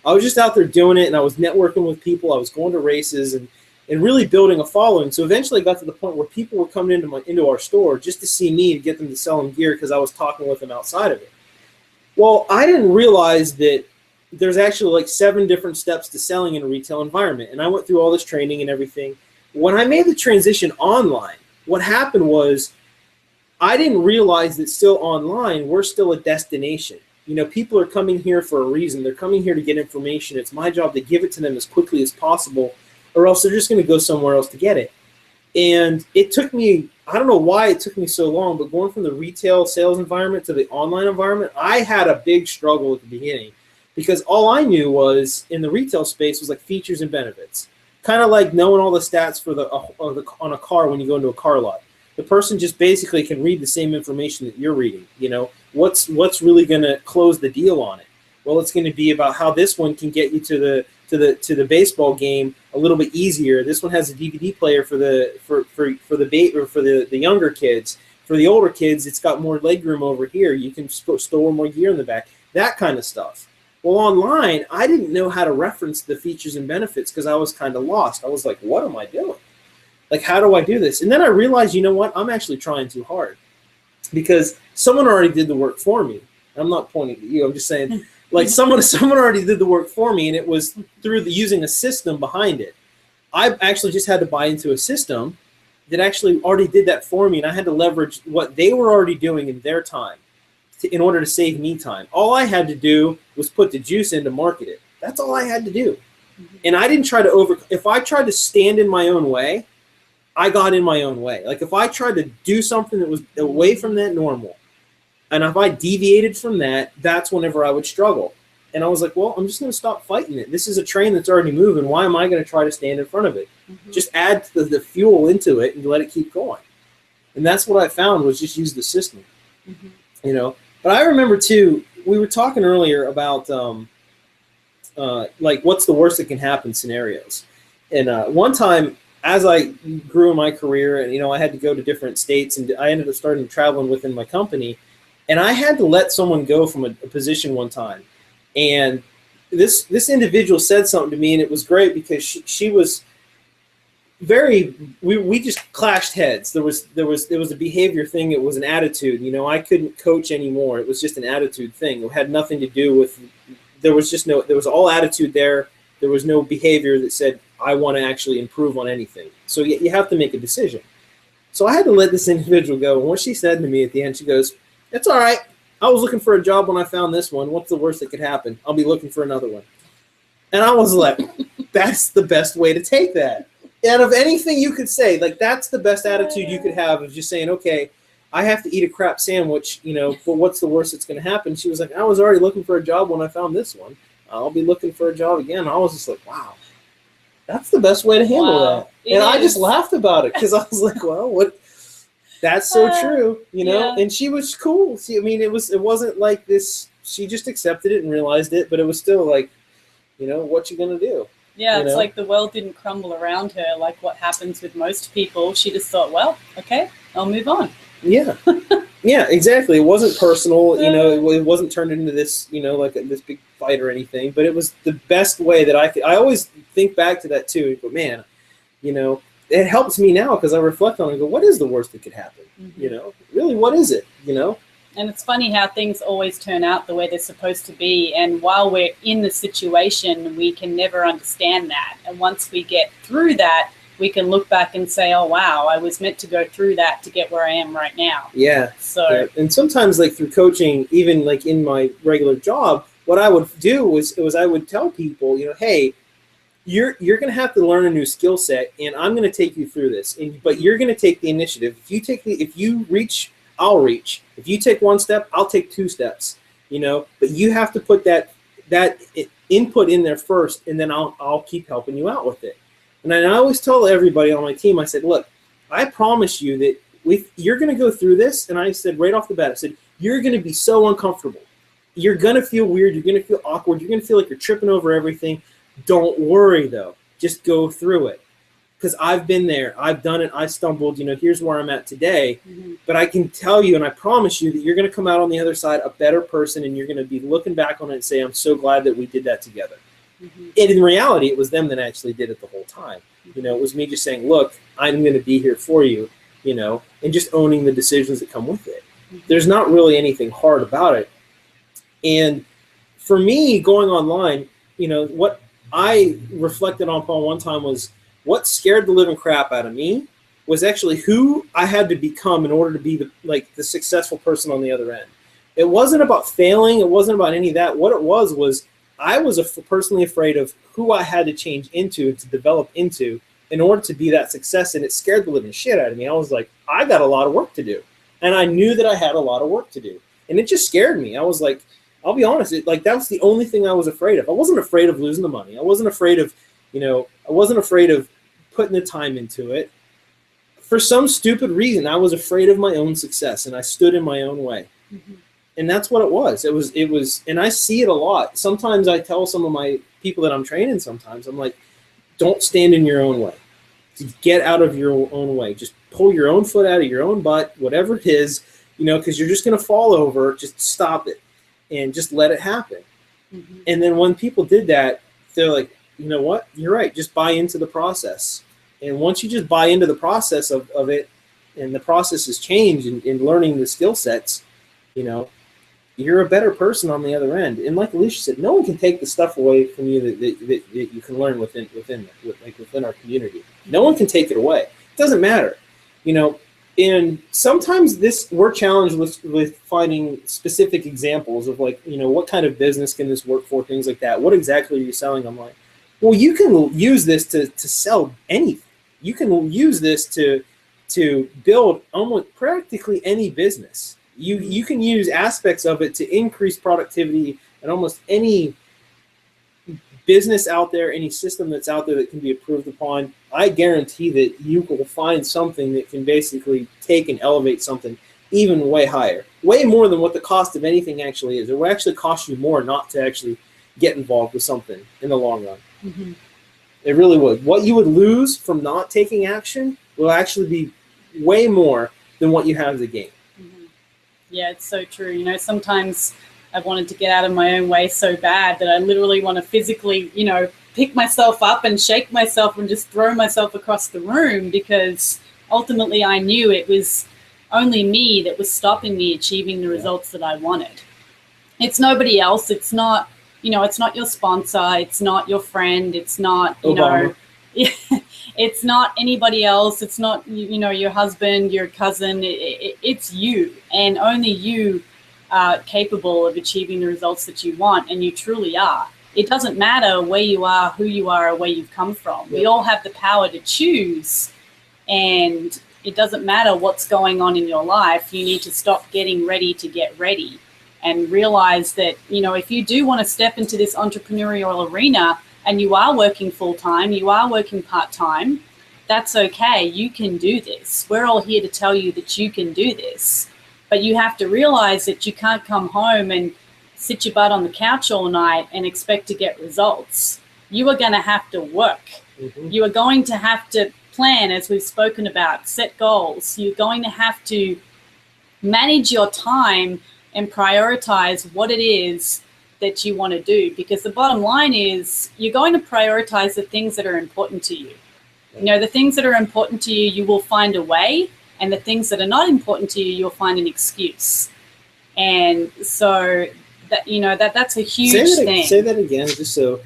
S2: I was just out there doing it, and I was networking with people. I was going to races and really building a following. So eventually I got to the point where people were coming into our store just to see me, to get them to sell them gear, because I was talking with them outside of it. Well, I didn't realize that there's actually like 7 different steps to selling in a retail environment. And I went through all this training and everything. When I made the transition online, what happened was I didn't realize that still online, we're still a destination. People are coming here for a reason. They're coming here to get information. It's my job to give it to them as quickly as possible, or else they're just going to go somewhere else to get it. And it took me, I don't know why it took me so long, but going from the retail sales environment to the online environment, I had a big struggle at the beginning, because all I knew was in the retail space was like features and benefits, kind of like knowing all the stats for on a car when you go into a car lot. The person just basically can read the same information that you're reading. What's really going to close the deal on it? Well, it's going to be about how this one can get you to the baseball game a little bit easier. This one has a DVD player for the younger kids. For the older kids, it's got more leg room over here. You can store more gear in the back. That kind of stuff. Well, online, I didn't know how to reference the features and benefits because I was kind of lost. I was like, what am I doing? Like, how do I do this? And then I realized, you know what? I'm actually trying too hard, because someone already did the work for me. I'm not pointing at you. I'm just saying, like, someone already did the work for me, and it was through using a system behind it. I actually just had to buy into a system that actually already did that for me, and I had to leverage what they were already doing in their time in order to save me time. All I had to do was put the juice in to market it. That's all I had to do. And I didn't try to if I tried to stand in my own way, I got in my own way. Like, if I tried to do something that was away from that normal, and if I deviated from that, that's whenever I would struggle. And I was like, well, I'm just going to stop fighting it. This is a train that's already moving. Why am I going to try to stand in front of it? Just add the fuel into it and let it keep going. And that's what I found, was just use the system. But I remember too, we were talking earlier about like, what's the worst that can happen scenarios. And one time, as I grew in my career, and I had to go to different states, and I ended up starting traveling within my company, and I had to let someone go from a position one time. And this individual said something to me, and it was great, because she was we just clashed heads. There was a behavior thing. It was an attitude. I couldn't coach anymore. It was just an attitude thing. It had nothing to do with, there was all attitude there. There was no behavior that said, I want to actually improve on anything. So you have to make a decision. So I had to let this individual go. And what she said to me at the end, she goes, "It's all right. I was looking for a job when I found this one. What's the worst that could happen? I'll be looking for another one." And I was like, that's the best way to take that. Out of anything you could say, like, that's the best attitude you could have, of just saying, okay, I have to eat a crap sandwich, but what's the worst that's going to happen? She was like, I was already looking for a job when I found this one. I'll be looking for a job again. I was just like, wow, that's the best way to handle that. And I just laughed about it, because I was like, well, what? That's so true,
S1: Yeah.
S2: And she was cool. See, I mean, it wasn't like this. She just accepted it and realized it, but it was still like, what you gonna do?
S1: Yeah, it's like the world didn't crumble around her like what happens with most people. She just thought, well, okay, I'll move on.
S2: Yeah. Yeah, exactly. It wasn't personal, it wasn't turned into this, like this big fight or anything, but it was the best way that I always think back to that too. But man, it helps me now, because I reflect on it and go, what is the worst that could happen? Really, what is it?
S1: And it's funny how things always turn out the way they're supposed to be. And while we're in the situation, we can never understand that. And once we get through that, we can look back and say, oh, wow, I was meant to go through that to get where I am right now.
S2: Yeah.
S1: So,
S2: And sometimes, like, through coaching, even like in my regular job, what I would do was I would tell people, hey, you're going to have to learn a new skill set, and I'm going to take you through this. But you're going to take the initiative. If you reach, I'll reach. If you take one step, I'll take two steps. But you have to put that input in there first, and then I'll keep helping you out with it. And I always tell everybody on my team, I said, look, I promise you that you're going to go through this. And I said right off the bat, I said, you're going to be so uncomfortable. You're going to feel weird. You're going to feel awkward. You're going to feel like you're tripping over everything. Don't worry, though. Just go through it. Because I've been there. I've done it. I stumbled. Here's where I'm at today. Mm-hmm. But I can tell you, and I promise you, that you're going to come out on the other side a better person, and you're going to be looking back on it and say, I'm so glad that we did that together. Mm-hmm. And in reality, it was them that actually did it the whole time. Mm-hmm. It was me just saying, look, I'm going to be here for you, and just owning the decisions that come with it. Mm-hmm. There's not really anything hard about it. And for me, going online, what I reflected on one time was what scared the living crap out of me was actually who I had to become in order to be the successful person on the other end. It wasn't about failing. It wasn't about any of that. What it was I was personally afraid of who I had to change into and to develop into in order to be that success. And it scared the living shit out of me. I was like, I got a lot of work to do. And I knew that I had a lot of work to do. And it just scared me. I was like, I'll be honest, that was the only thing I was afraid of. I wasn't afraid of losing the money. I wasn't afraid of, putting the time into it. For some stupid reason, I was afraid of my own success, and I stood in my own way. Mm-hmm. And that's what it was. It was, and I see it a lot. Sometimes I tell some of my people that I'm training, I'm like, don't stand in your own way. Get out of your own way. Just pull your own foot out of your own butt, whatever it is, because you're just going to fall over. Just stop it and just let it happen. Mm-hmm. And then when people did that, they're like, you know what? You're right. Just buy into the process. And once you just buy into the process of it, and the process has changed in learning the skill sets, you're a better person on the other end. And like Alicia said, no one can take the stuff away from you that you can learn within our community. No one can take it away. It doesn't matter, And sometimes we're challenged with finding specific examples of what kind of business can this work for, things like that. What exactly are you selling online? Well, you can use this to sell anything. You can use this to build almost practically any business. You can use aspects of it to increase productivity and almost any business out there, any system that's out there that can be improved upon. I guarantee that you will find something that can basically take and elevate something even way higher, way more than what the cost of anything actually is. It will actually cost you more not to actually get involved with something in the long run. Mm-hmm. It really would. What you would lose from not taking action will actually be way more than what you have to gain.
S1: Mm-hmm. Yeah, it's so true. Sometimes I've wanted to get out of my own way so bad that I literally want to physically, pick myself up and shake myself and just throw myself across the room, because ultimately I knew it was only me that was stopping me achieving the results that I wanted. It's nobody else. It's not, it's not your sponsor. It's not your friend. It's not, it's not anybody else. It's not, your husband, your cousin. It's you, and only you are capable of achieving the results that you want, and you truly are. It doesn't matter where you are, who you are, or where you've come from. We all have the power to choose, and it doesn't matter what's going on in your life. You need to stop getting ready to get ready and realize that, if you do want to step into this entrepreneurial arena and you are working full-time, you are working part-time, that's okay. You can do this. We're all here to tell you that you can do this. But you have to realize that you can't come home and sit your butt on the couch all night and expect to get results. You are going to have to work. Mm-hmm. You are going to have to plan, as we've spoken about, set goals. You're going to have to manage your time and prioritize what it is that you want to do. Because the bottom line is you're going to prioritize the things that are important to you. The things that are important to you, you will find a way. And the things that are not important to you, you'll find an excuse. And so that's a huge thing.
S2: Say that again, just so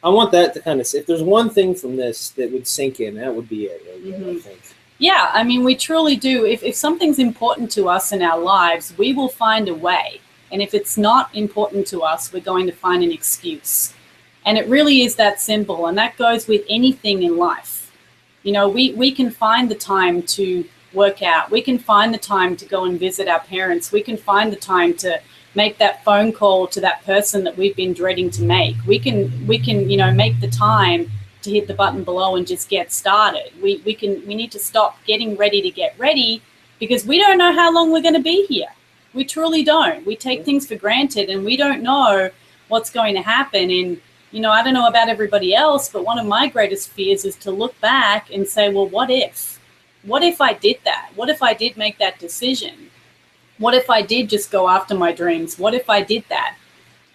S2: I want that to kind of, if there's one thing from this that would sink in, that would be it. Mm-hmm. I think.
S1: Yeah, we truly do. If something's important to us in our lives, we will find a way. And if it's not important to us, we're going to find an excuse. And it really is that simple. And that goes with anything in life. You know, we can find the time to work out. We can find the time to go and visit our parents. We can find the time to make that phone call to that person that we've been dreading to make. We can, you know, make the time to hit the button below and just get started. We need to stop getting ready to get ready, because we don't know how long we're going to be here. We truly don't. We take things for granted, and we don't know what's going to happen. And, you know, I don't know about everybody else, but one of my greatest fears is to look back and say, well, what if? What if I did that? What if I did make that decision? What if I did just go after my dreams? What if I did that?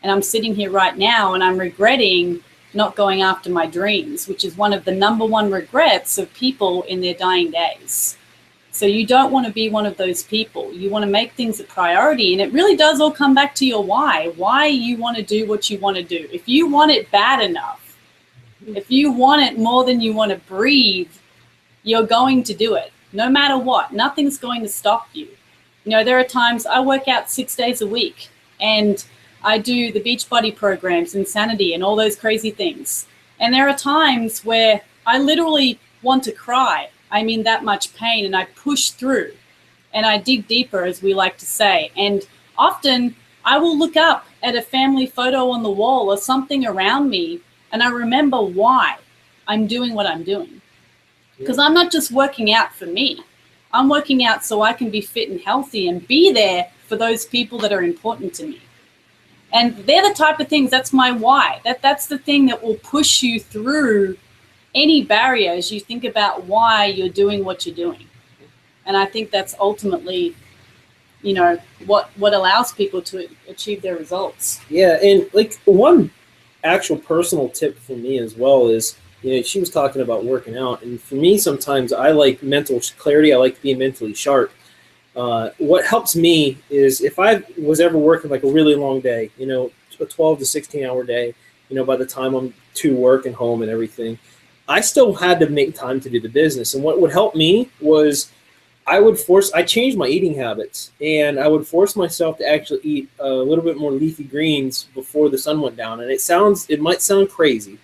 S1: And I'm sitting here right now and I'm regretting not going after my dreams, which is one of the number one regrets of people in their dying days. So you don't want to be one of those people. You want to make things a priority. And it really does all come back to your why you want to do what you want to do. If you want it bad enough, if you want it more than you want to breathe, you're going to do it, no matter what. Nothing's going to stop you. You know, there are times I work out 6 days a week, and I do the Beachbody programs, Insanity, and all those crazy things. And there are times where I literally want to cry. I'm in that much pain, and I push through, and I dig deeper, as we like to say. And often I will look up at a family photo on the wall or something around me, and I remember why I'm doing what I'm doing. Because I'm not just working out for me. I'm working out so I can be fit and healthy and be there for those people that are important to me. And they're the type of things, that's my why. That's the thing that will push you through any barrier as you think about why you're doing what you're doing. And I think that's ultimately, you know, what allows people to achieve their results.
S2: Yeah, and like one actual personal tip for me as well is, you know, she was talking about working out, and for me, sometimes I like mental clarity. I like to be mentally sharp. What helps me is if I was ever working like a really long day, you know, a 12 to 16 hour day, you know, by the time I'm to work and home and everything, I still had to make time to do the business. And what would help me was I changed my eating habits, and I would force myself to actually eat a little bit more leafy greens before the sun went down. And it might sound crazy,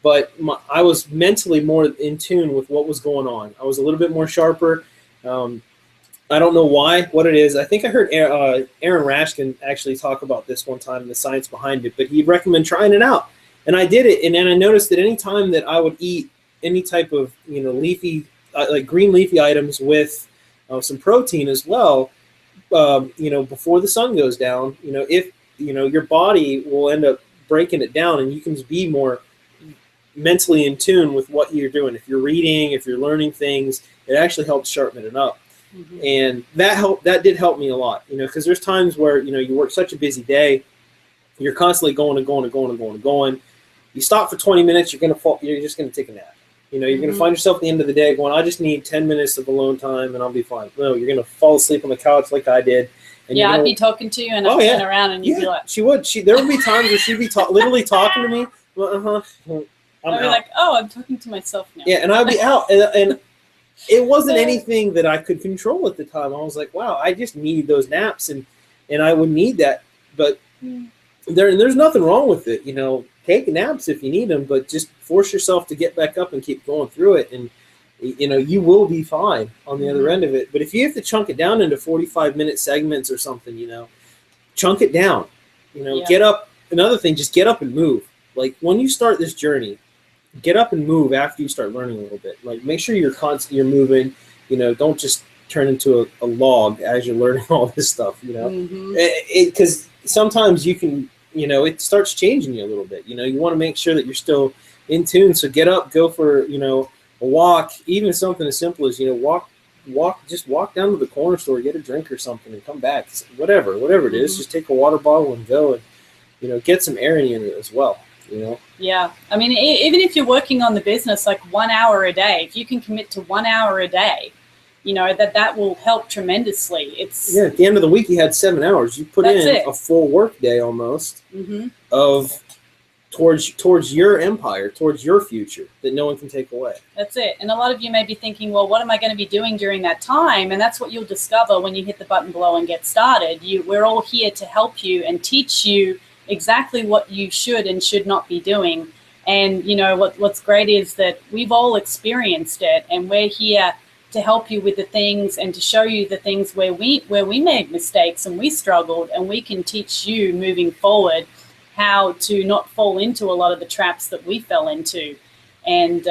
S2: but I was mentally more in tune with what was going on. I was a little bit more sharper. I don't know what it is. I think I heard Aaron Rashkin actually talk about this one time, the science behind it, but he'd recommend trying it out. And I did it, and then I noticed that any time that I would eat any type of, you know, leafy, like green leafy items with some protein as well, you know, before the sun goes down, you know, if, you know, your body will end up breaking it down, and you can be more mentally in tune with what you're doing. If you're reading, if you're learning things, it actually helps sharpen it up. Mm-hmm. And that did help me a lot, you know, because there's times where, you know, you work such a busy day, you're constantly going and going and going and going and going. You stop for 20 minutes, you're just going to take a nap. You know, you're going to find yourself at the end of the day going, I just need 10 minutes of alone time and I'll be fine. No, you're going to fall asleep on the couch like I did. And
S1: I'd be talking to you, and I'd turn around and you'd be like,
S2: she would. There would be times where she'd be literally talking to me. I'd
S1: be like, oh, I'm talking to myself now.
S2: Yeah, and I'd be out. And it wasn't anything that I could control at the time. I was like, wow, I just need those naps, and I would need that. But there's nothing wrong with it. You know, take naps if you need them, but just force yourself to get back up and keep going through it. And, you know, you will be fine on the other end of it. But if you have to chunk it down into 45-minute segments or something, you know, chunk it down. You know, get up. Another thing, just get up and move. Like when you start this journey, get up and move after you start learning a little bit. Like make sure you're moving. You know, don't just turn into a log as you're learning all this stuff. You know, because sometimes you can, you know, it starts changing you a little bit. You know, you want to make sure that you're still in tune. So get up, go for, you know, a walk, even something as simple as, you know, just walk down to the corner store, get a drink or something and come back. Whatever it is, just take a water bottle and go and, you know, get some air in it as well. You know? Yeah.
S1: I mean, even if you're working on the business, like 1 hour a day, if you can commit to 1 hour a day, you know, that will help tremendously. At
S2: the end of the week, you had 7 hours. You put in a full work day almost of towards your empire, towards your future that no one can take away.
S1: That's it. And a lot of you may be thinking, well, what am I going to be doing during that time? And that's what you'll discover when you hit the button below and get started. We're all here to help you and teach you exactly what you should and should not be doing. And what's great is that we've all experienced it, and we're here to help you with the things and to show you the things where we made mistakes and we struggled, and we can teach you moving forward how to not fall into a lot of the traps that we fell into. And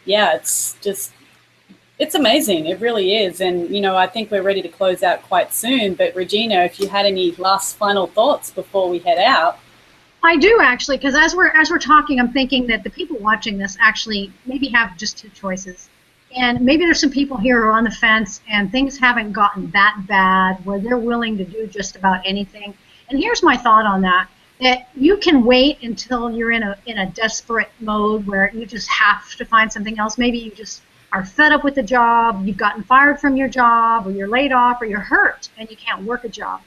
S1: it's amazing. It really is. And, I think we're ready to close out quite soon. But Regina, if you had any last final thoughts before we head out.
S3: I do, actually, because as we're talking, I'm thinking that the people watching this actually maybe have just two choices. And maybe there's some people here who are on the fence and things haven't gotten that bad where they're willing to do just about anything. And here's my thought on that you can wait until you're in a desperate mode where you just have to find something else. Maybe you just are fed up with the job, you've gotten fired from your job, or you're laid off, or you're hurt and you can't work a job.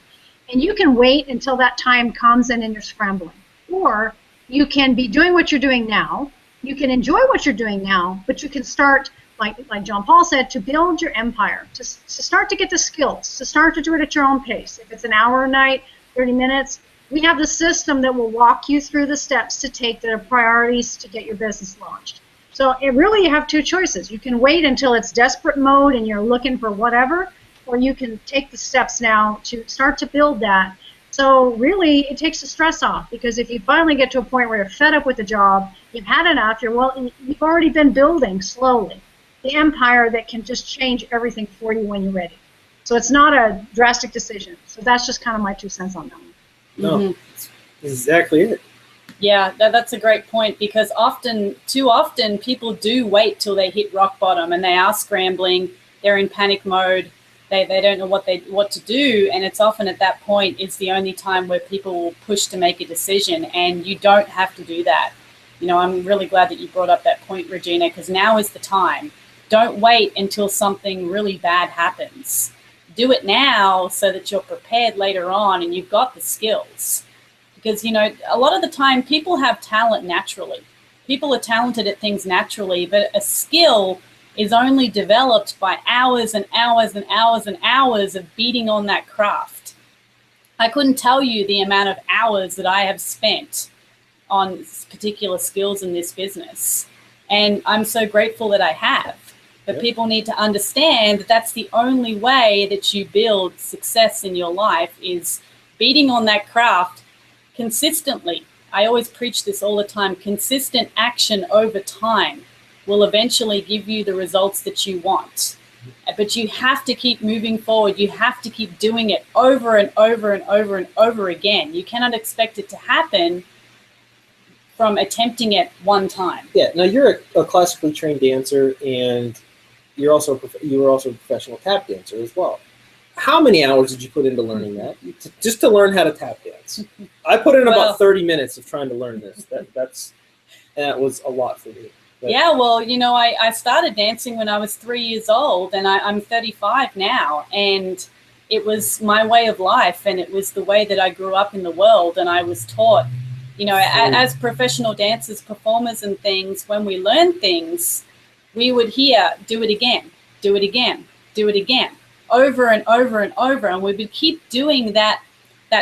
S3: And you can wait until that time comes and you're scrambling. Or you can be doing what you're doing now. You can enjoy what you're doing now, but you can start, like John Paul said, to build your empire, to start to get the skills, to start to do it at your own pace. If it's an hour a night, 30 minutes, we have the system that will walk you through the steps to take the priorities to get your business launched. So you have two choices. You can wait until it's desperate mode and you're looking for whatever, or you can take the steps now to start to build that. So really, it takes the stress off, because if you finally get to a point where you're fed up with the job, you've had enough, you've already been building slowly the empire that can just change everything for you when you're ready. So it's not a drastic decision. So that's just kind of my 2 cents on that one.
S2: No, that's exactly it.
S1: Yeah, that's a great point, because too often, people do wait till they hit rock bottom and they are scrambling. They're in panic mode. They don't know what to do, and it's often at that point is the only time where people will push to make a decision, and you don't have to do that. I'm really glad that you brought up that point, Regina, because now is the time. Don't wait until something really bad happens. Do it now so that you're prepared later on and you've got the skills. Because, a lot of the time people have talent naturally. People are talented at things naturally, but a skill is only developed by hours and hours and hours and hours of beating on that craft. I couldn't tell you the amount of hours that I have spent on particular skills in this business. And I'm so grateful that I have. But people need to understand that that's the only way that you build success in your life, is beating on that craft consistently. I always preach this all the time. Consistent action over time will eventually give you the results that you want. But you have to keep moving forward. You have to keep doing it over and over and over and over again. You cannot expect it to happen from attempting it one time.
S2: Yeah. Now, you're a classically trained dancer, and you were also a professional tap dancer as well. How many hours did you put into learning that? Just to learn how to tap dance. I put in about 30 minutes of trying to learn this. That was a lot for me. But
S1: yeah, well, I started dancing when I was 3 years old, and I'm 35 now, and it was my way of life, and it was the way that I grew up in the world, and I was taught, as professional dancers, performers and things, when we learn things, we would hear, do it again, do it again, do it again, over and over and over, and we would keep doing that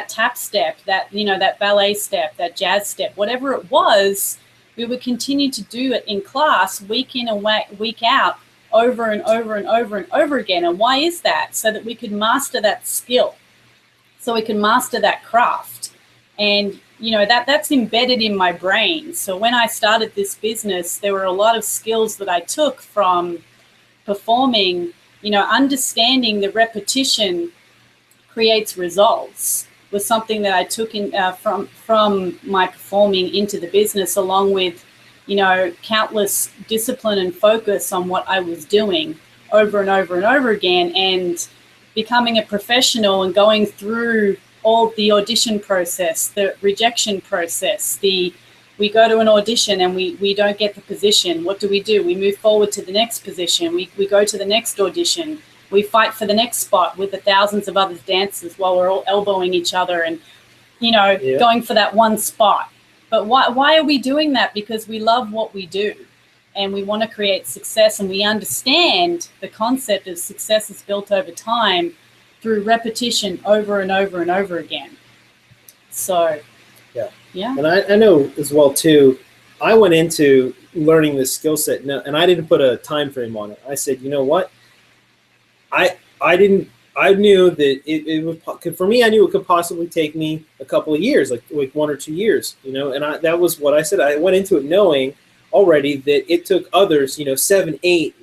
S1: tap step, that ballet step, that jazz step, whatever it was. We would continue to do it in class week in and week out, over and over and over and over again. And why is that? So that we could master that skill, so we can master that craft. And that's embedded in my brain. So when I started this business, there were a lot of skills that I took from performing. Understanding the repetition creates results was something that I took in from my performing into the business, along with countless discipline and focus on what I was doing over and over and over again, and becoming a professional and going through all the audition process, the rejection process, we go to an audition and we don't get the position. What do? We move forward to the next position. We go to the next audition. We fight for the next spot with the thousands of other dancers while we're all elbowing each other and, going for that one spot. But why are we doing that? Because we love what we do and we want to create success, and we understand the concept of success is built over time through repetition over and over and over again. So, yeah.
S2: And I know as well, too, I went into learning this skill set and I didn't put a time frame on it. I said, you know what? I knew that it was, for me, I knew it could possibly take me a couple of years, like 1 or 2 years, and that was what I said. I went into it knowing already that it took others, 7, 8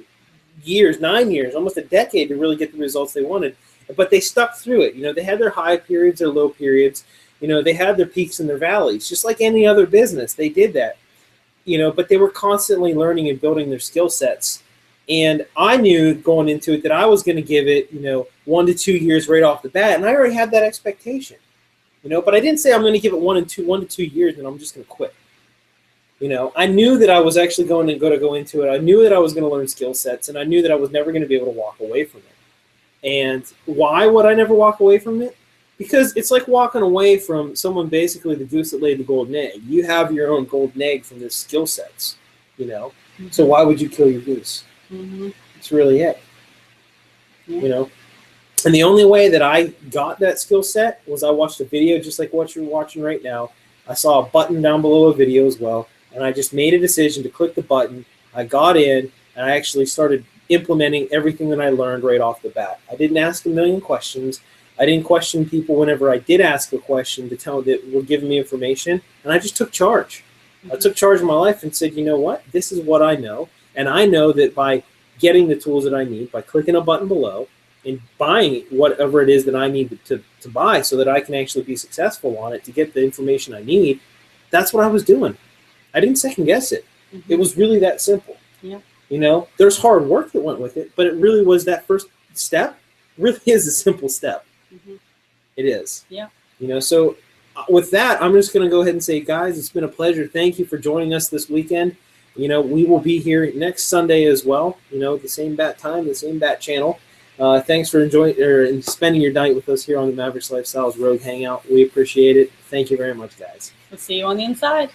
S2: years, 9 years, almost a decade to really get the results they wanted. But they stuck through it. They had their high periods, their low periods. They had their peaks and their valleys, just like any other business. They did that, but they were constantly learning and building their skill sets. And I knew going into it that I was going to give it, 1 to 2 years right off the bat. And I already had that expectation, but I didn't say I'm going to give it 1 to 2 years and I'm just going to quit. I knew that I was actually going to go into it. I knew that I was going to learn skill sets, and I knew that I was never going to be able to walk away from it. And why would I never walk away from it? Because it's like walking away from someone, basically the goose that laid the golden egg. You have your own golden egg from the skill sets, Mm-hmm. So why would you kill your goose?
S1: Mm-hmm.
S2: It's really it.
S1: Yeah.
S2: And the only way that I got that skill set was I watched a video just like what you're watching right now. I saw a button down below a video as well, and I just made a decision to click the button. I got in, and I actually started implementing everything that I learned right off the bat. I didn't ask a million questions. I didn't question people whenever I did ask a question to tell that were giving me information, and I just took charge. Mm-hmm. I took charge of my life and said, you know what? This is what I know, and I know that by getting the tools that I need, by clicking a button below and buying whatever it is that I need to buy so that I can actually be successful on it to get the information I need, that's what I was doing. I didn't second guess it. Mm-hmm. It was really that simple.
S1: Yeah.
S2: There's hard work that went with it, but it really was that first step. Really is a simple step.
S1: Mm-hmm.
S2: It is.
S1: Yeah.
S2: So with that, I'm just going to go ahead and say, guys, it's been a pleasure. Thank you for joining us this weekend. We will be here next Sunday as well. The same bat time, the same bat channel. Thanks for enjoying or spending your night with us here on the Maverix Lifestyles Rogue Hangout. We appreciate it. Thank you very much, guys.
S1: We'll see you on the inside.